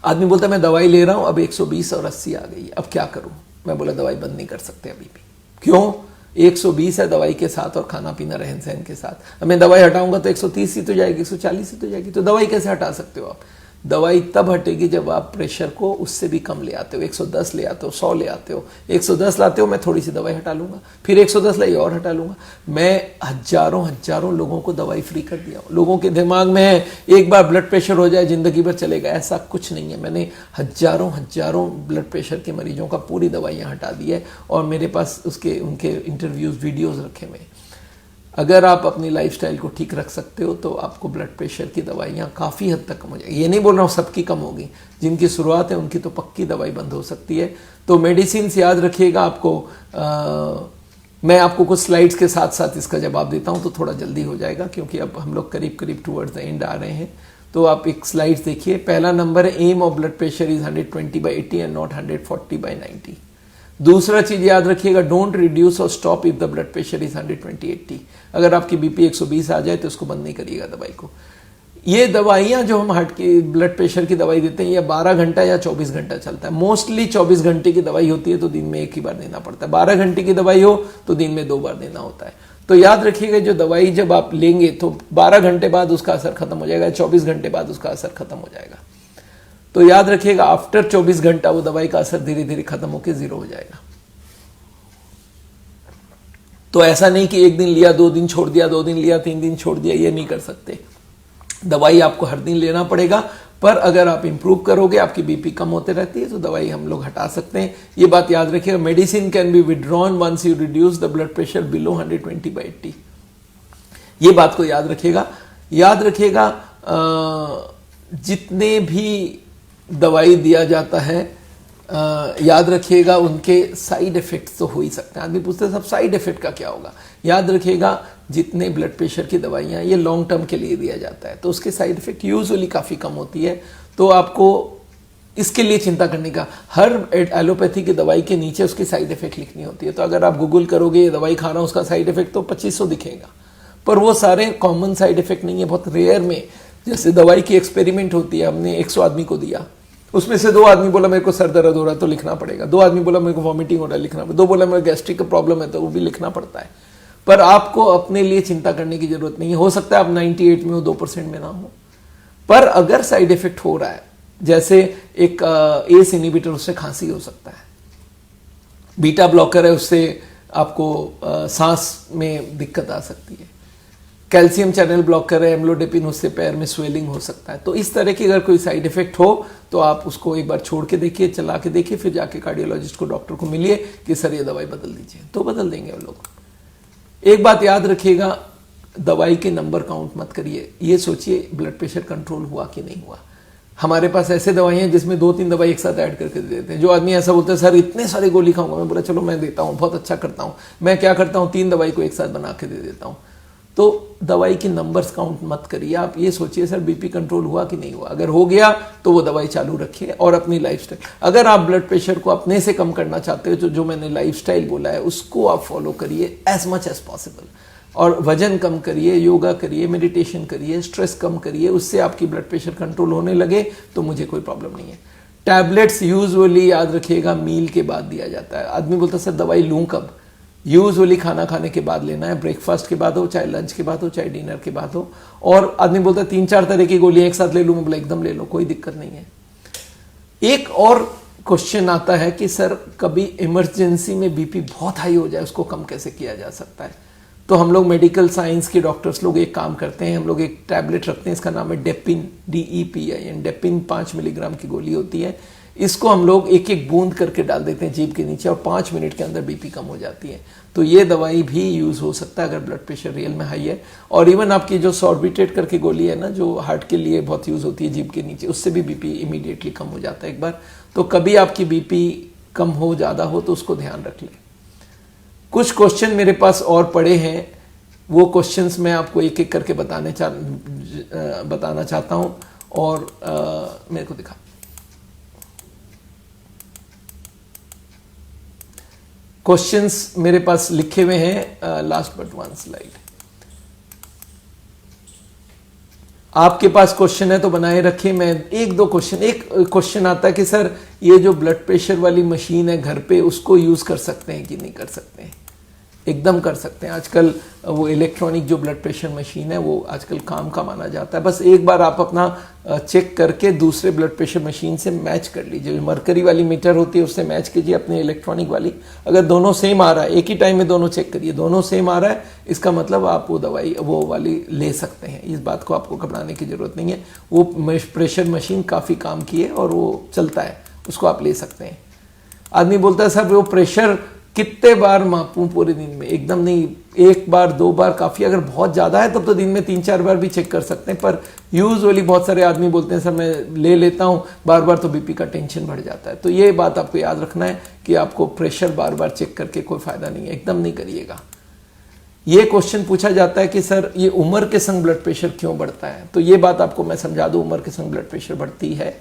आदमी बोलता है मैं दवाई ले रहा हूं, अब 120 और 80 आ गई, अब क्या करूं? मैं बोला दवाई बंद नहीं कर सकते अभी भी। क्यों? 120 है दवाई के साथ और खाना पीना रहन सहन के साथ। अब मैं दवाई हटाऊंगा तो 130 ही तो जाएगी, 140 ही तो जाएगी। तो दवाई कैसे हटा सकते हो आप? दवाई तब हटेगी जब आप प्रेशर को उससे भी कम ले आते हो, 110 ले आते हो, 100 ले आते हो। 110 लाते हो, मैं थोड़ी सी दवाई हटा लूंगा, फिर 110 लाई और हटा लूंगा। मैं हजारों लोगों को दवाई फ्री कर दिया। लोगों के दिमाग में है एक बार ब्लड प्रेशर हो जाए जिंदगी भर चलेगा, ऐसा कुछ नहीं है। मैंने हजारों ब्लड प्रेशर के मरीजों का पूरी दवाइयाँ हटा दी है, और मेरे पास उनके इंटरव्यूज, वीडियोज रखे हुए। अगर आप अपनी लाइफस्टाइल को ठीक रख सकते हो तो आपको ब्लड प्रेशर की दवाइयाँ काफ़ी हद तक कम हो जाएगी। ये नहीं बोल रहा हूँ सबकी कम होगी, जिनकी शुरुआत है उनकी तो पक्की दवाई बंद हो सकती है। तो मेडिसिन याद रखिएगा। आपको मैं आपको कुछ स्लाइड्स के साथ साथ इसका जवाब देता हूँ तो थोड़ा जल्दी हो जाएगा, क्योंकि अब हम लोग करीब टूवर्ड्स द एंड आ रहे हैं। तो आप एक स्लाइड्स देखिए। पहला नंबर है aim of blood pressure is 120/80 and not 140/90। दूसरा चीज याद रखिएगा, डोंट रिड्यूस और stop if the blood pressure is 120/80। अगर आपकी बीपी 120 आ जाए तो उसको बंद नहीं करिएगा दवाई को। ये दवाइयाँ जो हम हार्ट की ब्लड प्रेशर की दवाई देते हैं ये 12 घंटा या 24 घंटा चलता है। मोस्टली 24 घंटे की दवाई होती है तो दिन में एक ही बार देना पड़ता है। 12 घंटे की दवाई हो तो दिन में 2 बार देना होता है। तो याद रखिएगा जो दवाई जब आप लेंगे तो 12 घंटे बाद उसका असर खत्म हो जाएगा, 24 घंटे बाद उसका असर खत्म हो जाएगा। तो याद रखिएगा आफ्टर 24 घंटा वो दवाई का असर धीरे धीरे खत्म होकर 0 हो जाएगा। तो ऐसा नहीं कि एक दिन लिया 2 दिन छोड़ दिया, 2 दिन लिया 3 दिन छोड़ दिया, ये नहीं कर सकते। दवाई आपको हर दिन लेना पड़ेगा, पर अगर आप इंप्रूव करोगे, आपकी बीपी कम होते रहती है तो दवाई हम लोग हटा सकते हैं। ये बात याद रखिएगा। Medicine can be withdrawn once you reduce the blood pressure below 120/80। ये बात को याद रखिएगा। याद रखिएगा जितने भी दवाई दिया जाता है याद रखिएगा उनके साइड इफेक्ट्स तो हो ही सकते हैं। आदमी पूछते हैं सब साइड इफेक्ट का क्या होगा। याद रखिएगा जितने ब्लड प्रेशर की दवाइयाँ ये लॉन्ग टर्म के लिए दिया जाता है तो उसके साइड इफेक्ट यूजुअली काफ़ी कम होती है। तो आपको इसके लिए चिंता करने का, हर एलोपैथी की दवाई के नीचे उसकी साइड इफेक्ट लिखनी होती है। तो अगर आप गूगल करोगे ये दवाई खा रहा हूँ उसका साइड इफेक्ट तो 2500 दिखेगा, पर वो सारे कॉमन साइड इफेक्ट नहीं है। बहुत रेयर में, जैसे दवाई की एक्सपेरिमेंट होती है, हमने 100 आदमी को दिया, उसमें से 2 आदमी बोला मेरे को सर दर्द हो रहा है तो लिखना पड़ेगा, 2 आदमी बोला मेरे को वॉमिटिंग हो रहा है लिखना पड़ेगा, 2 बोला मेरे गैस्ट्रिक का प्रॉब्लम है तो वो भी लिखना पड़ता है। पर आपको अपने लिए चिंता करने की जरूरत नहीं है। हो सकता है आप 98 में हो, 2% में ना हो, पर अगर साइड इफेक्ट हो रहा है, जैसे एक एस इनहिबिटर, उससे खांसी हो सकता है, बीटा ब्लॉकर है उससे आपको सांस में दिक्कत आ सकती है, कैल्शियम चैनल ब्लॉकर है एम्लोडेपिन, उससे पैर में स्वेलिंग हो सकता है। तो इस तरह की अगर कोई साइड इफेक्ट हो तो आप उसको एक बार छोड़ के देखिए, चला के देखिए, फिर जाके कार्डियोलॉजिस्ट को, डॉक्टर को मिलिए कि सर ये दवाई बदल दीजिए, तो बदल देंगे वो लोग। एक बात याद रखिएगा, दवाई के नंबर काउंट मत करिए, ये सोचिए ब्लड प्रेशर कंट्रोल हुआ कि नहीं हुआ। हमारे पास ऐसे दवाई हैं जिसमें 2-3 दवाई एक साथ ऐड करके दे देते हैं। जो आदमी ऐसा बोलता है सर इतने सारे गोली खाऊंगा, मैं बोला चलो मैं देता हूँ, बहुत अच्छा करता हूँ। मैं क्या करता हूँ, 3 दवाई को एक साथ बना के दे देता हूँ। तो दवाई की नंबर्स काउंट मत करिए, आप ये सोचिए सर बीपी कंट्रोल हुआ कि नहीं हुआ। अगर हो गया तो वो दवाई चालू रखिए और अपनी लाइफस्टाइल, अगर आप ब्लड प्रेशर को अपने से कम करना चाहते हो तो जो मैंने लाइफस्टाइल बोला है उसको आप फॉलो करिए एज मच एज पॉसिबल, और वजन कम करिए, योगा करिए, मेडिटेशन करिए, स्ट्रेस कम करिए, उससे आपकी ब्लड प्रेशर कंट्रोल होने लगे तो मुझे कोई प्रॉब्लम नहीं है। टैबलेट्स यूजुअली याद रखिएगा मील के बाद दिया जाता है। आदमी बोलता है सर दवाई लूँ कब, यूजुअली खाना खाने के बाद लेना है, ब्रेकफास्ट के बाद हो, चाहे लंच के बाद हो, चाहे डिनर के बाद हो। और आदमी बोलता है 3-4 तरह की गोलियां एक साथ ले लूँ, मैं बोला एकदम ले लो, कोई दिक्कत नहीं है। एक और क्वेश्चन आता है कि सर कभी इमरजेंसी में बीपी बहुत हाई हो जाए, उसको कम कैसे किया जा सकता है। तो हम लोग मेडिकल साइंस के डॉक्टर्स लोग एक काम करते हैं, हम लोग एक टैबलेट रखते हैं, इसका नाम है डेपिन, DEPIN। डेपिन 5 मिलीग्राम की गोली होती है। इसको हम लोग एक एक बूंद करके डाल देते हैं जीभ के नीचे और 5 मिनट के अंदर बीपी कम हो जाती है। तो ये दवाई भी यूज़ हो सकता है अगर ब्लड प्रेशर रियल में हाई है। और इवन आपकी जो सॉर्बिट्रेट करके गोली है ना, जो हार्ट के लिए बहुत यूज़ होती है जीभ के नीचे, उससे भी बीपी इमीडिएटली कम हो जाता है एक बार। तो कभी आपकी बीपी कम हो, ज़्यादा हो, तो उसको ध्यान रख लें। कुछ क्वेश्चन मेरे पास और पड़े हैं, वो क्वेश्चंस मैं आपको एक एक करके बताना चाहता हूँ। और मेरे को दिखा, क्वेश्चंस मेरे पास लिखे हुए हैं, लास्ट बट वन स्लाइड। आपके पास क्वेश्चन है तो बनाए रखिए। मैं एक क्वेश्चन आता है कि सर ये जो ब्लड प्रेशर वाली मशीन है घर पे, उसको यूज कर सकते हैं कि नहीं कर सकते हैं? एकदम कर सकते हैं। आजकल वो इलेक्ट्रॉनिक जो ब्लड प्रेशर मशीन है वो आजकल काम का माना जाता है। बस एक बार आप अपना चेक करके दूसरे ब्लड प्रेशर मशीन से मैच कर लीजिए। मरकरी वाली मीटर होती है उससे मैच कीजिए अपने इलेक्ट्रॉनिक वाली। अगर दोनों सेम आ रहा है, एक ही टाइम में दोनों चेक करिए, दोनों सेम आ रहा है, इसका मतलब आप वो दवाई वो वाली ले सकते हैं। इस बात को आपको घबराने की जरूरत नहीं है। वो प्रेशर मशीन काफ़ी काम की है और वो चलता है, उसको आप ले सकते हैं। आदमी बोलता है सर वो प्रेशर कितने बार मापूं पूरे दिन में? एकदम नहीं, एक बार 2 बार काफ़ी। अगर बहुत ज़्यादा है तब तो दिन में 3-4 बार भी चेक कर सकते हैं। पर यूजुअली बहुत सारे आदमी बोलते हैं सर मैं ले लेता हूँ, बार बार तो बीपी का टेंशन बढ़ जाता है। तो ये बात आपको याद रखना है कि आपको प्रेशर बार बार चेक करके कोई फ़ायदा नहीं है, एकदम नहीं करिएगा। ये क्वेश्चन पूछा जाता है कि सर ये उम्र के संग ब्लड प्रेशर क्यों बढ़ता है? तो ये बात आपको मैं समझा दूँ। उम्र के संग ब्लड प्रेशर बढ़ती है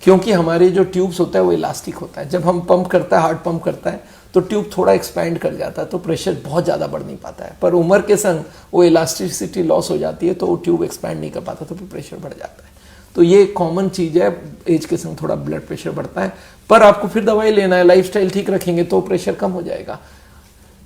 क्योंकि हमारे जो ट्यूब्स होता है वो इलास्टिक होता है। जब हम पंप करता है, हार्ट पंप करता है, तो ट्यूब थोड़ा एक्सपैंड कर जाता है, तो प्रेशर बहुत ज़्यादा बढ़ नहीं पाता है। पर उम्र के संग वो इलास्टिसिटी लॉस हो जाती है, तो वो ट्यूब एक्सपैंड नहीं कर पाता, तो फिर प्रेशर बढ़ जाता है। तो ये कॉमन चीज़ है, एज के संग थोड़ा ब्लड प्रेशर बढ़ता है। पर आपको फिर दवाई लेना है, लाइफस्टाइल ठीक रखेंगे तो प्रेशर कम हो जाएगा।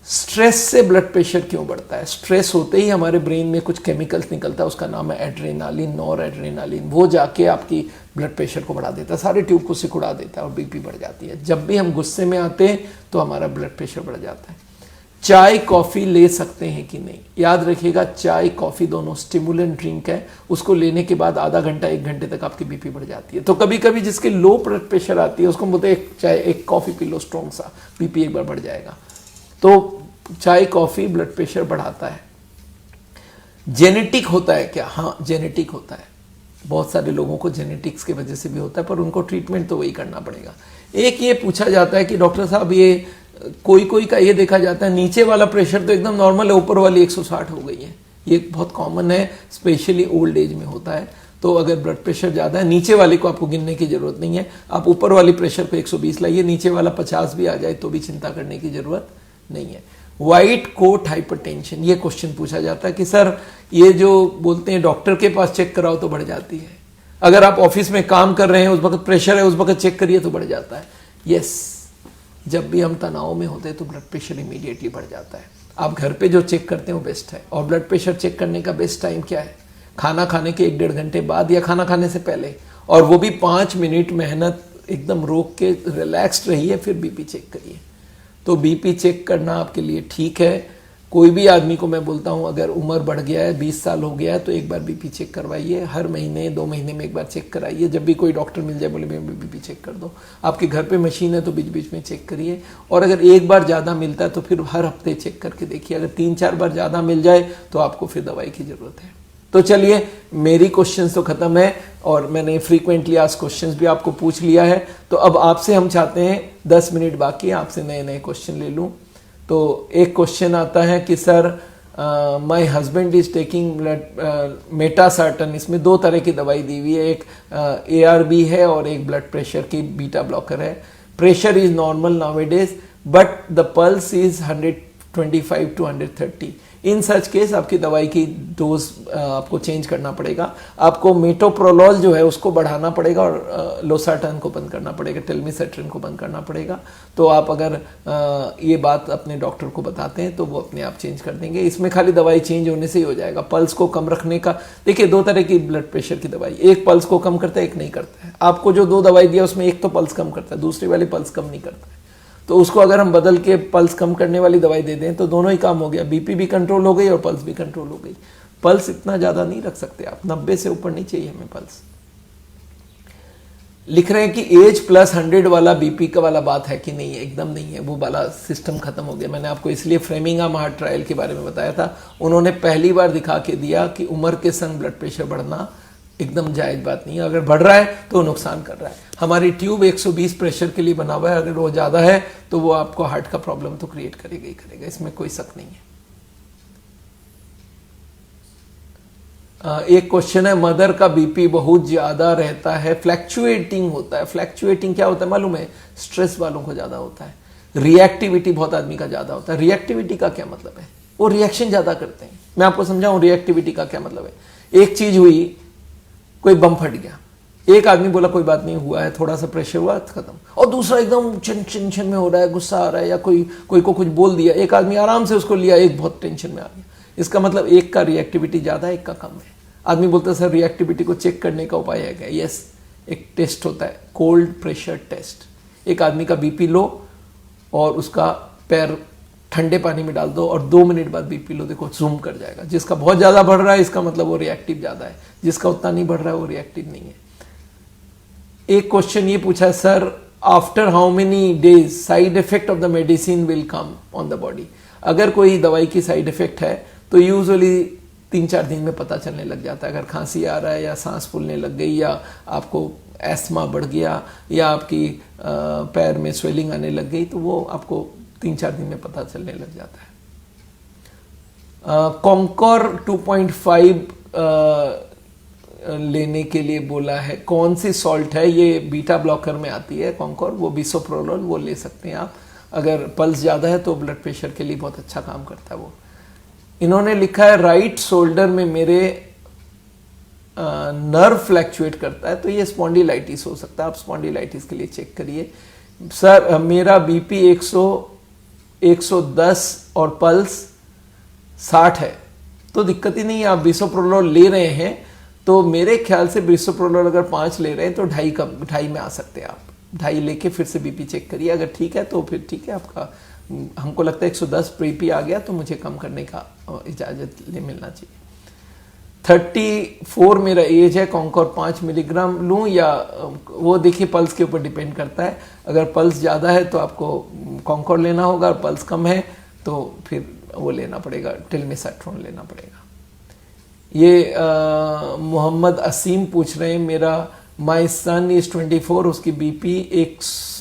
स्ट्रेस से ब्लड प्रेशर क्यों बढ़ता है? स्ट्रेस होते ही हमारे ब्रेन में कुछ केमिकल्स निकलता है, उसका नाम है एड्रेनालिन, नॉर एड्रेनालिन। वो जाके आपकी ब्लड प्रेशर को बढ़ा देता है, सारे ट्यूब को सिकुड़ा देता है और बीपी बढ़ जाती है। जब भी हम गुस्से में आते हैं तो हमारा ब्लड प्रेशर बढ़ जाता है। चाय कॉफ़ी ले सकते हैं कि नहीं? याद रखिएगा, चाय कॉफ़ी दोनों स्टिमुलेंट ड्रिंक है, उसको लेने के बाद आधा घंटा 1 घंटे तक आपकी बीपी बढ़ जाती है। तो कभी कभी जिसके लो ब्लड प्रेशर आती है उसको बोलते हैं एक चाय एक कॉफ़ी पी लो स्ट्रॉन्ग सा, बीपी एक बार बढ़ जाएगा। तो चाय कॉफ़ी ब्लड प्रेशर बढ़ाता है। जेनेटिक होता है क्या? हाँ, जेनेटिक होता है। बहुत सारे लोगों को जेनेटिक्स की वजह से भी होता है, पर उनको ट्रीटमेंट तो वही करना पड़ेगा। एक ये पूछा जाता है कि डॉक्टर साहब ये कोई का ये देखा जाता है नीचे वाला प्रेशर तो एकदम नॉर्मल है, ऊपर वाली 160 हो गई है। ये बहुत कॉमन है, स्पेशली ओल्ड एज में होता है। तो अगर ब्लड प्रेशर ज़्यादा है, नीचे वाले को आपको गिनने की जरूरत नहीं है, आप ऊपर वाली प्रेशर को 120 लाइए, नीचे वाला 50 भी आ जाए तो भी चिंता करने की जरूरत नहीं है। व्हाइट कोट हाइपरटेंशन, ये क्वेश्चन पूछा जाता है कि सर ये जो बोलते हैं डॉक्टर के पास चेक कराओ तो बढ़ जाती है, अगर आप ऑफिस में काम कर रहे हैं उस वक्त प्रेशर है, उस वक्त चेक करिए तो बढ़ जाता है। यस, जब भी हम तनाव में होते हैं तो ब्लड प्रेशर इमीडिएटली बढ़ जाता है। आप घर पे जो चेक करते हैं वो बेस्ट है। और ब्लड प्रेशर चेक करने का बेस्ट टाइम क्या है? खाना खाने के 1-1.5 घंटे बाद या खाना खाने से पहले, और वो भी 5 मिनट मेहनत एकदम रोक के रिलैक्स्ड रहिए, फिर बीपी चेक करिए। तो बीपी चेक करना आपके लिए ठीक है। कोई भी आदमी को मैं बोलता हूँ अगर उम्र बढ़ गया है, 20 साल हो गया है, तो एक बार बीपी चेक करवाइए। हर महीने 2 महीने में एक बार चेक कराइए। जब भी कोई डॉक्टर मिल जाए बोले मैं बीपी चेक कर दो, आपके घर पे मशीन है तो बीच बीच में चेक करिए। और अगर एक बार ज़्यादा मिलता है तो फिर हर हफ्ते चेक करके देखिए। अगर 3-4 बार ज़्यादा मिल जाए तो आपको फिर दवाई की ज़रूरत है। तो चलिए, मेरी क्वेश्चंस तो ख़त्म है और मैंने फ्रीक्वेंटली आस्क्ड क्वेश्चंस भी आपको पूछ लिया है। तो अब आपसे हम चाहते हैं 10 मिनट बाकी है, आपसे नए नए क्वेश्चन ले लूँ। तो एक क्वेश्चन आता है कि sir my husband is taking metasartan, इसमें 2 तरह की दवाई दी हुई है, एक ARB है और एक ब्लड प्रेशर की बीटा ब्लॉकर है। Pressure is normal nowadays but the pulse is 125 to 130। In such case आपकी दवाई की डोज आपको चेंज करना पड़ेगा। आपको मेटोप्रोलोल जो है उसको बढ़ाना पड़ेगा और लोसार्टन को बंद करना पड़ेगा, टेल्मिसेट्रिन को बंद करना पड़ेगा। तो आप अगर ये बात अपने डॉक्टर को बताते हैं तो वो अपने आप चेंज कर देंगे। इसमें खाली दवाई चेंज होने से ही हो जाएगा। पल्स को कम रखने का, देखिए 2 तरह की ब्लड प्रेशर की दवाई, एक पल्स को कम करता है, एक नहीं करता है। आपको जो 2 दवाई दिया उसमें एक तो पल्स कम करता है, दूसरी वाली पल्स कम नहीं करता है। तो उसको अगर हम बदल के पल्स कम करने वाली दवाई दे दें तो दोनों ही काम हो गया, बीपी भी कंट्रोल हो गई और पल्स भी कंट्रोल हो गई। पल्स इतना ज़्यादा नहीं रख सकते आप, 90 से ऊपर नहीं चाहिए हमें पल्स। लिख रहे हैं कि एज प्लस 100 वाला बीपी का वाला बात है कि नहीं है, एकदम नहीं है, वो वाला सिस्टम खत्म हो गया। मैंने आपको इसलिए फ्रेमिंघम हार्ट ट्रायल के बारे में बताया था, उन्होंने पहली बार दिखा के दिया कि उम्र के संग ब्लड प्रेशर बढ़ना एकदम जायज बात नहीं है। अगर बढ़ रहा है तो वो नुकसान कर रहा है। हमारी ट्यूब 120 प्रेशर के लिए बना हुआ है, अगर वो ज़्यादा है तो वो आपको हार्ट का प्रॉब्लम तो क्रिएट करेगा ही करेगा, इसमें कोई शक नहीं है। एक क्वेश्चन है, मदर का बीपी बहुत ज्यादा रहता है, फ्लैक्चुएटिंग होता है। फ्लैक्चुएटिंग क्या होता है मालूम है? स्ट्रेस वालों को ज्यादा होता है। रिएक्टिविटी बहुत आदमी का ज्यादा होता है। रिएक्टिविटी का क्या मतलब है? वो रिएक्शन ज्यादा करते हैं। मैं आपको समझाऊं रिएक्टिविटी का क्या मतलब है। एक चीज हुई, कोई बम फट गया, एक आदमी बोला कोई बात नहीं हुआ है, थोड़ा सा प्रेशर हुआ खत्म, और दूसरा एकदम टेंशन में हो रहा है, गुस्सा आ रहा है, या कोई को कुछ बोल दिया, एक आदमी आराम से उसको लिया, एक बहुत टेंशन में आ गया। इसका मतलब एक का रिएक्टिविटी ज्यादा है, एक का कम है। आदमी बोलता है सर रिएक्टिविटी को चेक करने का उपाय है क्या? यस, एक टेस्ट होता है, कोल्ड प्रेशर टेस्ट। एक आदमी का बीपी लो और उसका पैर ठंडे पानी में डाल दो और 2 मिनट बाद बीपी लो, देखो जूम कर जाएगा। जिसका बहुत ज्यादा बढ़ रहा है इसका मतलब वो रिएक्टिव ज्यादा है, जिसका उतना नहीं बढ़ रहा है वो रिएक्टिव नहीं है। एक क्वेश्चन ये पूछा है, sir after how many days side effect of the medicine will come on the body. अगर कोई दवाई की साइड इफेक्ट है तो यूजुअली 3-4 दिन में पता चलने लग जाता है। अगर खांसी आ रहा है या सांस फूलने लग गई या आपको एस्थमा बढ़ गया या आपकी पैर में स्वेलिंग आने लग गई तो वो आपको 3-4 दिन में पता चलने लग जाता है। कॉन्कोर 2.5 लेने के लिए बोला है। कौन सी सॉल्ट है? ये बीटा ब्लॉकर में आती है कॉन्कोर, वो बिसोप्रोलोल, वो ले सकते हैं आप। अगर पल्स ज़्यादा है तो ब्लड प्रेशर के लिए बहुत अच्छा काम करता है वो। इन्होंने लिखा है राइट शोल्डर में मेरे नर्व फ्लैक्चुएट करता है, तो ये स्पॉन्डिलाइटिस हो सकता है। आप स्पॉन्डिलाइटिस के लिए चेक करिए। सर मेरा बीपी 110 और पल्स 60 है, तो दिक्कत ही नहीं है। आप बिसोप्रोलोल ले रहे हैं तो मेरे ख्याल से बिसोप्रोलोल अगर 5 ले रहे हैं तो 2.5 में आ सकते हैं आप। 2.5 लेके फिर से बीपी चेक करिए, अगर ठीक है तो फिर ठीक है आपका। हमको लगता है 110 बीपी आ गया तो मुझे कम करने का इजाजत ले मिलना चाहिए। 34 मेरा एज है, कॉन्कोर 5 मिलीग्राम लूं या वो देखिए पल्स के ऊपर डिपेंड करता है। अगर पल्स ज़्यादा है तो आपको कॉन्कोर लेना होगा, और पल्स कम है तो फिर वो लेना पड़ेगा, टेलमेसाट्रोन लेना पड़ेगा। ये मोहम्मद असीम पूछ रहे हैं, मेरा माई सन इज 24, उसकी बीपी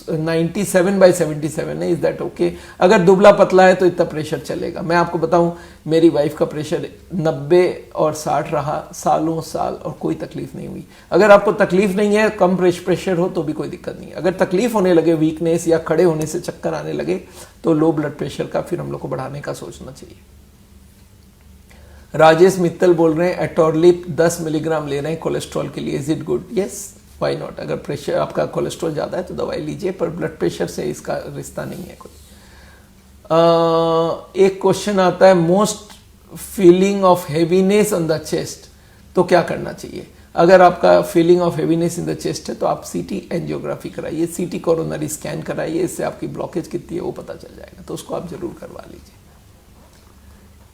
97/77 है, इज दैट ओके? अगर दुबला पतला है तो इतना प्रेशर चलेगा। मैं आपको बताऊं मेरी वाइफ का प्रेशर 90 और 60 रहा सालों साल और कोई तकलीफ नहीं हुई। अगर आपको तकलीफ नहीं है, कम प्रेशर हो तो भी कोई दिक्कत नहीं है। अगर तकलीफ होने लगे, वीकनेस या खड़े होने से चक्कर आने लगे तो लो ब्लड प्रेशर का फिर हम लोग को बढ़ाने का सोचना चाहिए। राजेश मित्तल बोल रहे हैं एटोरलिप 10 मिलीग्राम ले रहे हैं कोलेस्ट्रॉल के लिए, is it good? Yes, why not. अगर प्रेशर आपका कोलेस्ट्रॉल ज़्यादा है तो दवाई लीजिए, पर ब्लड प्रेशर से इसका रिश्ता नहीं है कोई। एक क्वेश्चन आता है, most feeling of heaviness on the chest, तो क्या करना चाहिए? अगर आपका feeling of heaviness in the chest है तो आप सीटी एंजियोग्राफी कराइए, सीटी कोरोनरी स्कैन कराइए, इससे आपकी ब्लॉकेज कितनी है वो पता चल जाएगा, तो उसको आप जरूर करवा लीजिए।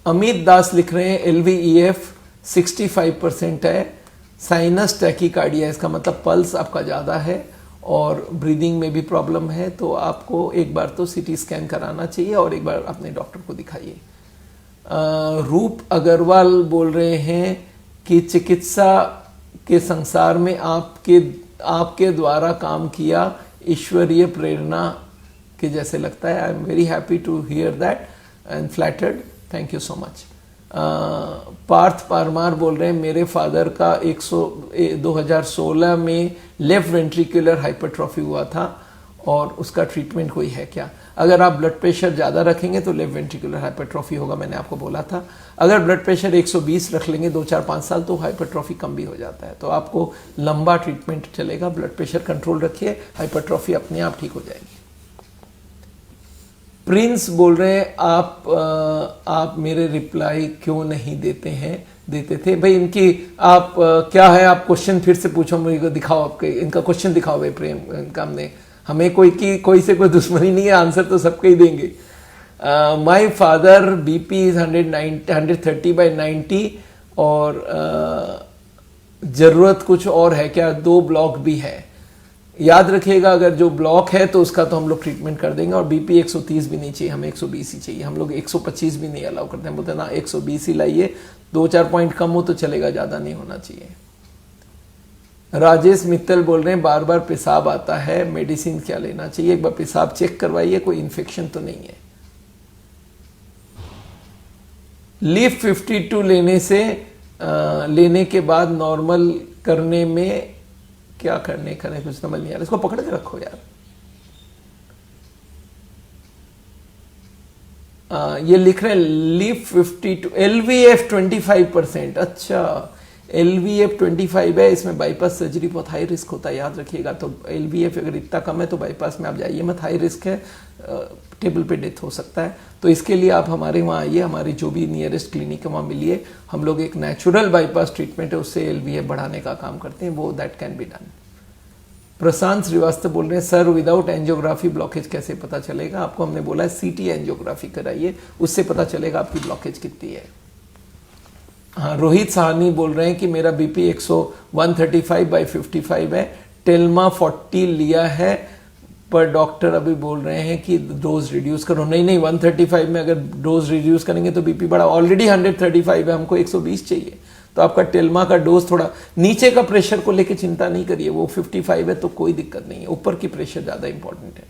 अमित दास लिख रहे हैं LVEF 65% है, साइनस टैकीकार्डिया, इसका मतलब पल्स आपका ज़्यादा है और ब्रीदिंग में भी प्रॉब्लम है, तो आपको एक बार तो सीटी स्कैन कराना चाहिए और एक बार अपने डॉक्टर को दिखाइए। रूप अग्रवाल बोल रहे हैं कि चिकित्सा के संसार में आपके द्वारा काम किया ईश्वरीय प्रेरणा के जैसे लगता है। I am very happy to hear that and flattered, thank you so much. Parth Parmar बोल रहे हैं, मेरे फादर का 2016 में लेफ्ट वेंट्रिकुलर हाइपरट्रॉफी हुआ था और उसका ट्रीटमेंट कोई है क्या? अगर आप ब्लड प्रेशर ज़्यादा रखेंगे तो लेफ्ट वेंट्रिकुलर हाइपरट्रॉफी होगा, मैंने आपको बोला था। अगर ब्लड प्रेशर 120 रख लेंगे 2-4-5 साल तो हाइपरट्रॉफी कम भी हो जाता है, तो आपको लंबा ट्रीटमेंट चलेगा। ब्लड प्रेशर कंट्रोल रखिए, हाइपरट्रॉफी अपने आप ठीक हो जाएगी। प्रिंस बोल रहे हैं, आप मेरे रिप्लाई क्यों नहीं देते थे भाई? इनकी क्या है, आप क्वेश्चन फिर से पूछो, मुझे दिखाओ, आपके इनका क्वेश्चन दिखाओ भाई प्रेम, इनका हमने हमें कोई से कोई दुश्मनी नहीं है, आंसर तो सबके ही देंगे। माई फादर बीपी इज 130/90 और जरूरत कुछ और है क्या? 2 ब्लॉक भी है। याद रखिएगा, अगर जो ब्लॉक है तो उसका तो हम लोग ट्रीटमेंट कर देंगे। और बीपी 130 भी नहीं चाहिए, हमें 120 ही चाहिए। हम लोग 125 भी नहीं अलाउ करते हैं, बोलते हैं ना 120 ही लाइए, 2-4 पॉइंट कम हो तो चलेगा, ज़्यादा नहीं होना चाहिए। राजेश मित्तल बोल रहे हैं बार बार पेशाब आता है, मेडिसिन क्या लेना चाहिए? एक बार पेशाब चेक करवाइए, कोई इन्फेक्शन तो नहीं है। लीफ 52 लेने के बाद नॉर्मल करने में क्या करने कुछ समझ नहीं आ रहा। इसको पकड़ के रखो यार। ये लिख रहे हैं लीफ 52 LVF 25%। अच्छा, LVF 25 है, इसमें बाईपास सर्जरी बहुत हाई रिस्क होता है, याद रखिएगा। तो LVF अगर इतना कम है तो बाईपास में आप जाइए मत, हाई रिस्क है, टेबल पे डेथ हो सकता है। तो इसके लिए आप हमारे वहाँ आइए, हमारी जो भी नियरेस्ट क्लिनिक है वहाँ मिलिए। हम लोग एक नेचुरल बाईपास ट्रीटमेंट है, उससे LVF बढ़ाने का काम करते हैं, वो दैट कैन बी डन। प्रशांत श्रीवास्तव बोल रहे हैं सर विदाउट एंजियोग्राफी ब्लॉकेज कैसे पता चलेगा? आपको हमने बोला है CT एंजियोग्राफी कराइए, उससे पता चलेगा आपकी ब्लॉकेज कितनी है। हाँ, रोहित साहनी बोल रहे हैं कि मेरा बीपी 135/55 है, टेल्मा 40 लिया है, पर डॉक्टर अभी बोल रहे हैं कि डोज रिड्यूस करो। नहीं, 135 में अगर डोज रिड्यूस करेंगे तो बीपी बढ़ा। ऑलरेडी 135 है, हमको 120 चाहिए। तो आपका टेल्मा का डोज थोड़ा नीचे का प्रेशर को लेके चिंता नहीं करिए, वो 55 है तो कोई दिक्कत नहीं है, ऊपर की प्रेशर ज्यादा इंपॉर्टेंट है।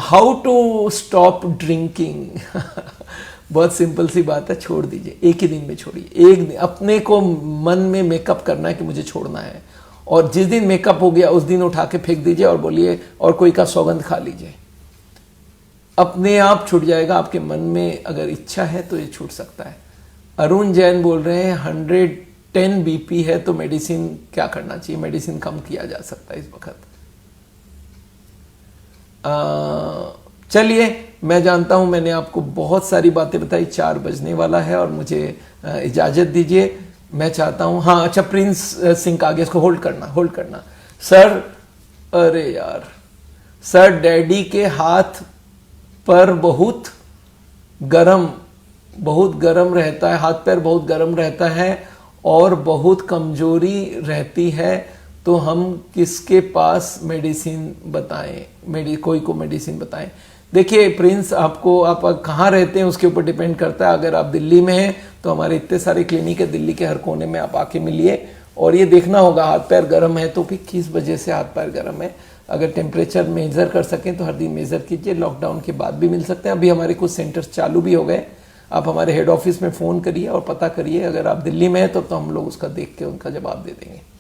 How to stop drinking? बहुत सिंपल सी बात है, छोड़ दीजिए, एक ही दिन में छोड़िए। एक दिन अपने को मन में मेकअप करना है कि मुझे छोड़ना है, और जिस दिन मेकअप हो गया उस दिन उठा के फेंक दीजिए और बोलिए और कोई का सौगंध खा लीजिए, अपने आप छूट जाएगा। आपके मन में अगर इच्छा है तो ये छूट सकता है। अरुण जैन बोल रहे हैं 110 बीपी है तो मेडिसिन क्या करना चाहिए? मेडिसिन कम किया जा सकता है इस वक्त। चलिए, मैं जानता हूं मैंने आपको बहुत सारी बातें बताई, 4 बजने वाला है और मुझे इजाजत दीजिए। मैं चाहता हूं, हाँ अच्छा, प्रिंस सिंह आगे, इसको होल्ड करना सर। अरे यार सर, डैडी के हाथ पर बहुत गरम रहता है, हाथ पैर बहुत गरम रहता है और बहुत कमजोरी रहती है, तो हम किसके पास मेडिसिन बताएं? कोई को मेडिसिन बताएं। देखिए प्रिंस, आप कहाँ रहते हैं उसके ऊपर डिपेंड करता है। अगर आप दिल्ली में हैं तो हमारे इतने सारे क्लिनिक है दिल्ली के हर कोने में, आप आके मिलिए। और ये देखना होगा हाथ पैर गर्म है तो कि किस वजह से हाथ पैर गर्म है। अगर टेम्परेचर मेजर कर सकें तो हर दिन मेजर कीजिए। लॉकडाउन के बाद भी मिल सकते हैं, अभी हमारे कुछ सेंटर्स चालू भी हो गए। आप हमारे हेड ऑफिस में फ़ोन करिए और पता करिए, अगर आप दिल्ली में हैं तो हम लोग उसका देख के उनका जवाब दे देंगे।